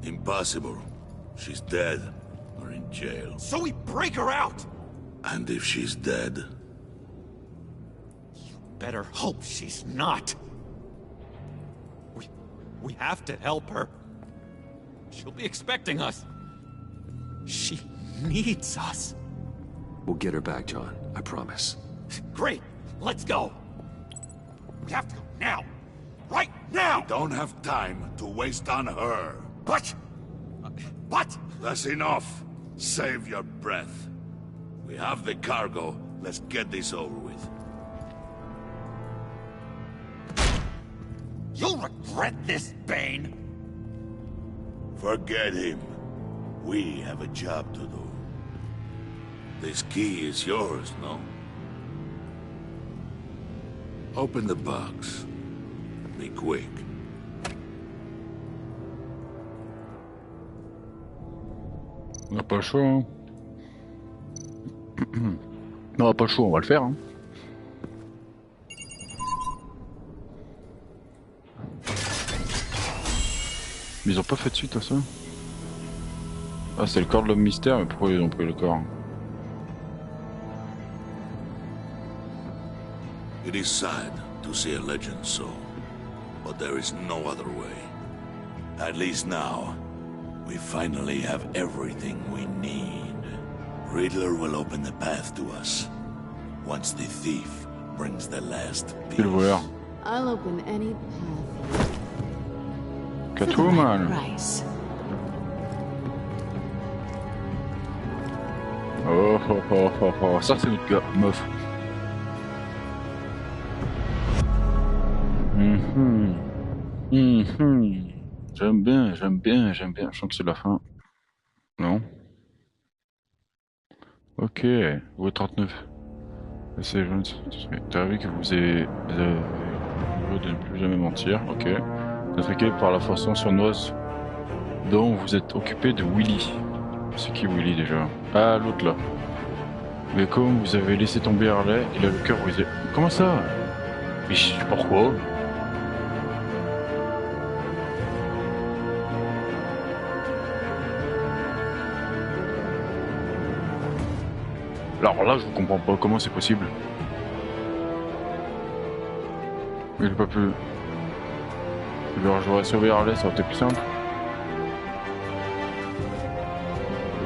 Impossible. She's dead, or in jail. So we break her out! And if she's dead? Better hope she's not. We have to help her. She'll be expecting us. She needs us. We'll get her back, John. I promise. Great. Let's go. We have to go now. Right now! We don't have time to waste on her. But... That's enough. Save your breath. We have the cargo. Let's get this over with. You'll regret this, Bane! Forget him. We have a job to do. This key is yours, no? Open the box. Be quick. On n'a pas le choix. Hein. On n'a pas le choix, on va le faire. Hein. Mais ils ont pas fait de suite à ça. Ah, c'est le corps de l'homme mystère, mais pourquoi ils ont pris le corps? It is sad to see a legend so, but there is no other way. At least now, we finally have everything we need. Riddler will open the path to us, once the thief brings the last piece. Le voleur. I'll open any path. Catwoman. Oh oh oh oh oh, ça c'est notre gars, meuf. J'aime bien, j'aime bien, j'aime bien. Je sens que c'est la fin. Non? Ok, vous 39. T'as vu que vous avez de ne plus jamais mentir, ok. Attaqué par la façon sournoise dont vous êtes occupé de Willy. C'est qui Willy déjà? Ah, l'autre là. Mais comme vous avez laissé tomber Harley, il a le cœur brisé. Comment ça? Mais pourquoi? Alors là, je comprends pas comment c'est possible. Mais j'ai pas pu. Alors j'aurais sauvé Harley, ça aurait été plus simple.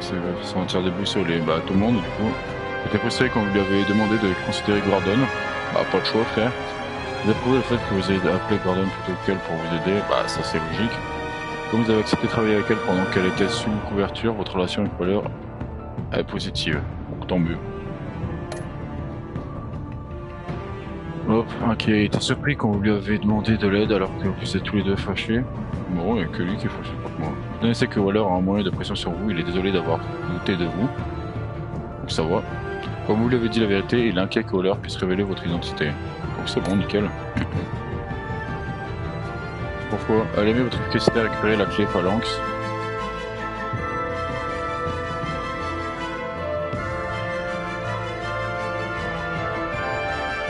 C'est sentir déboussolé, bah tout le monde du coup. C'était frustré quand vous lui avez demandé de considérer Gordon. Bah pas de choix frère. Vous approuvez le fait que vous ayez appelé Gordon plutôt qu'elle pour vous aider, bah ça c'est logique. Comme vous avez accepté de travailler avec elle pendant qu'elle était sous couverture, votre relation avec Waller est positive. Donc tant mieux. Hop, un qui a été surpris quand vous lui avez demandé de l'aide alors que vous êtes tous les deux fâchés. Bon, il n'y a que lui qui est fâché, pas que moi. Vous connaissez que Waller a un moyen de pression sur vous, il est désolé d'avoir douté de vous. Donc ça va. Comme vous lui avez dit la vérité, il est inquiet que Waller puisse révéler votre identité. Donc c'est bon, nickel. Pourquoi? Allez mettre votre capacité à récupérer la clé phalanx.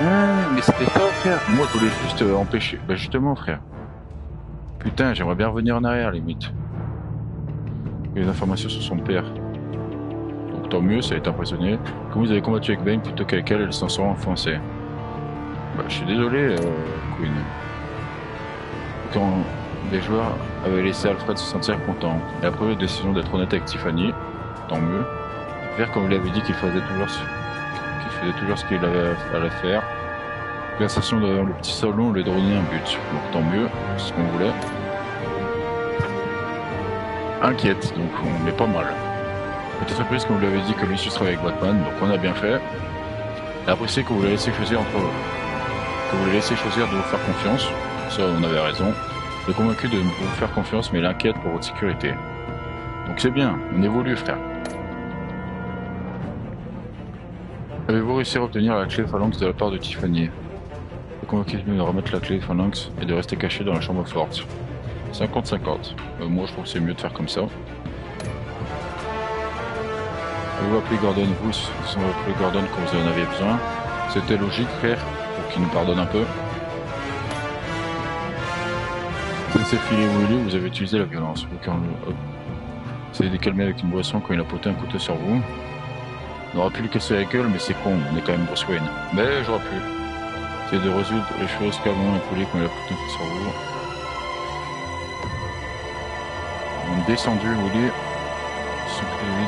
Ah, mais c'était ça, frère. Moi, je voulais juste empêcher. Bah, justement, frère. Putain, j'aimerais bien revenir en arrière, limite. Les informations sur son père. Donc, tant mieux, ça a été impressionné. Comme vous avez combattu avec Bane plutôt qu'avec elle, s'en sont enfoncés. Bah, je suis désolé, Queen. Quand les joueurs avaient laissé Alfred se sentir content, et après la décision d'être honnête avec Tiffany, tant mieux. Faire comme il avait dit qu'il faisait toujours ce qu'il avait à faire. Conversation dans le petit salon lui donner un but. Donc tant mieux, c'est ce qu'on voulait. Inquiète, donc on est pas mal. Petite surprise qu'on vous l'avait dit que lui se serait avec Batman, donc on a bien fait. Et apprécié que vous l'avez laissé choisir de vous faire confiance. Ça, on avait raison. Il est convaincu de vous faire confiance, mais il inquiète pour votre sécurité. Donc c'est bien, on évolue, frère. Avez-vous réussi à obtenir la clé phalanx de la part de Tiffany? Vous convaincu de remettre la clé phalanx et de rester caché dans la chambre forte. 50-50. Moi, je trouve que c'est mieux de faire comme ça. Avez-vous appelé Gordon, vous appelé Gordon quand vous en avez besoin? C'était logique, frère, pour qu'il nous pardonne un peu. C'est filé Wewe, vous avez utilisé la violence. Vous essayez de calmer avec une boisson quand il a poté un couteau sur vous. On aurait pu lui casser la gueule, mais c'est con, on est quand même Bruce Wayne. Mais j'aurais pu. Essayez de résoudre les choses calmement et poli quand il a poté un coup sur vous. On est descendu, Wewe.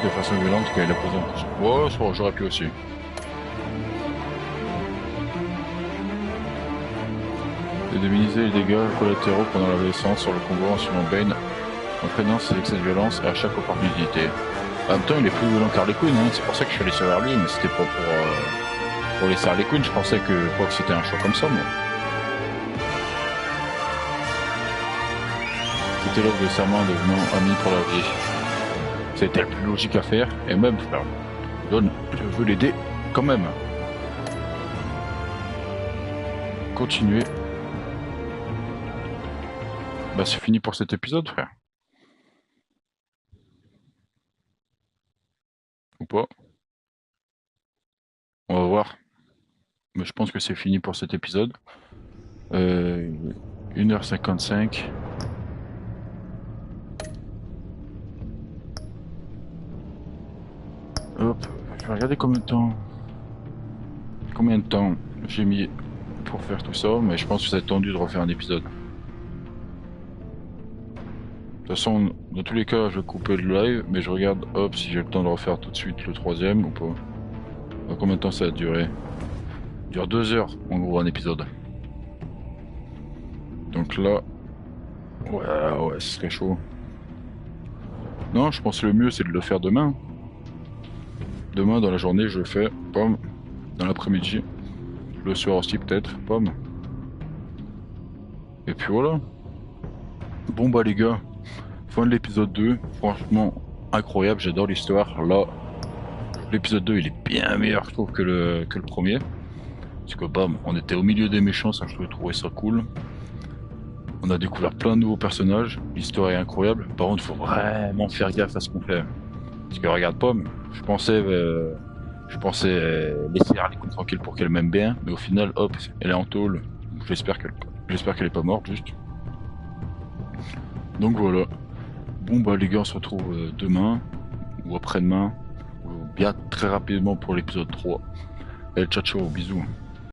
De façon violente quand il a posé un coup sur vous. Oh, j'aurais pu aussi. De minimiser les dégâts collatéraux pendant la descente sur le convoi en suivant Bane, entraînant ses excès de violence et à chaque opportunité. En même temps, il est plus violent qu'Harley Quinn, hein. C'est pour ça que je suis allé sur vers lui, mais c'était pas pour laisser Harley Quinn. Je pensais que c'était un choix comme ça, moi. C'était l'œuvre de serment devenant ami pour la vie. C'était le plus logique à faire, et même, frère, Don, je veux l'aider quand même. Continuez. Bah c'est fini pour cet épisode, frère. Ou pas? On va voir. Mais je pense que c'est fini pour cet épisode. 1h55. Hop, je vais regarder combien de temps j'ai mis pour faire tout ça, mais je pense que ça a tendu de refaire un épisode. De toute façon, dans tous les cas, je vais couper le live, mais je regarde, hop, si j'ai le temps de refaire tout de suite le troisième ou pas. Donc, combien de temps ça a duré? Il dure 2 heures, en gros, un épisode. Donc là, ouais, ce serait chaud. Non, je pense que le mieux, c'est de le faire demain. Demain, dans la journée, je le fais, pomme. Dans l'après-midi. Le soir aussi, peut-être, pomme. Et puis voilà. Bon bah les gars. Fin de l'épisode 2, franchement incroyable, j'adore l'histoire. Là, l'épisode 2 il est bien meilleur je trouve que le premier. Parce que bam, on était au milieu des méchants, ça je trouvais ça cool. On a découvert plein de nouveaux personnages, l'histoire est incroyable. Par contre, faut vraiment faire gaffe à ce qu'on fait. Parce que regarde Pomme, je pensais laisser Harley Quinn tranquille pour qu'elle m'aime bien, mais au final, hop, elle est en tôle. J'espère qu'elle est pas morte juste. Donc voilà. Bon bah les gars, on se retrouve demain ou après-demain ou bien très rapidement pour l'épisode 3. Allez, ciao ciao, bisous.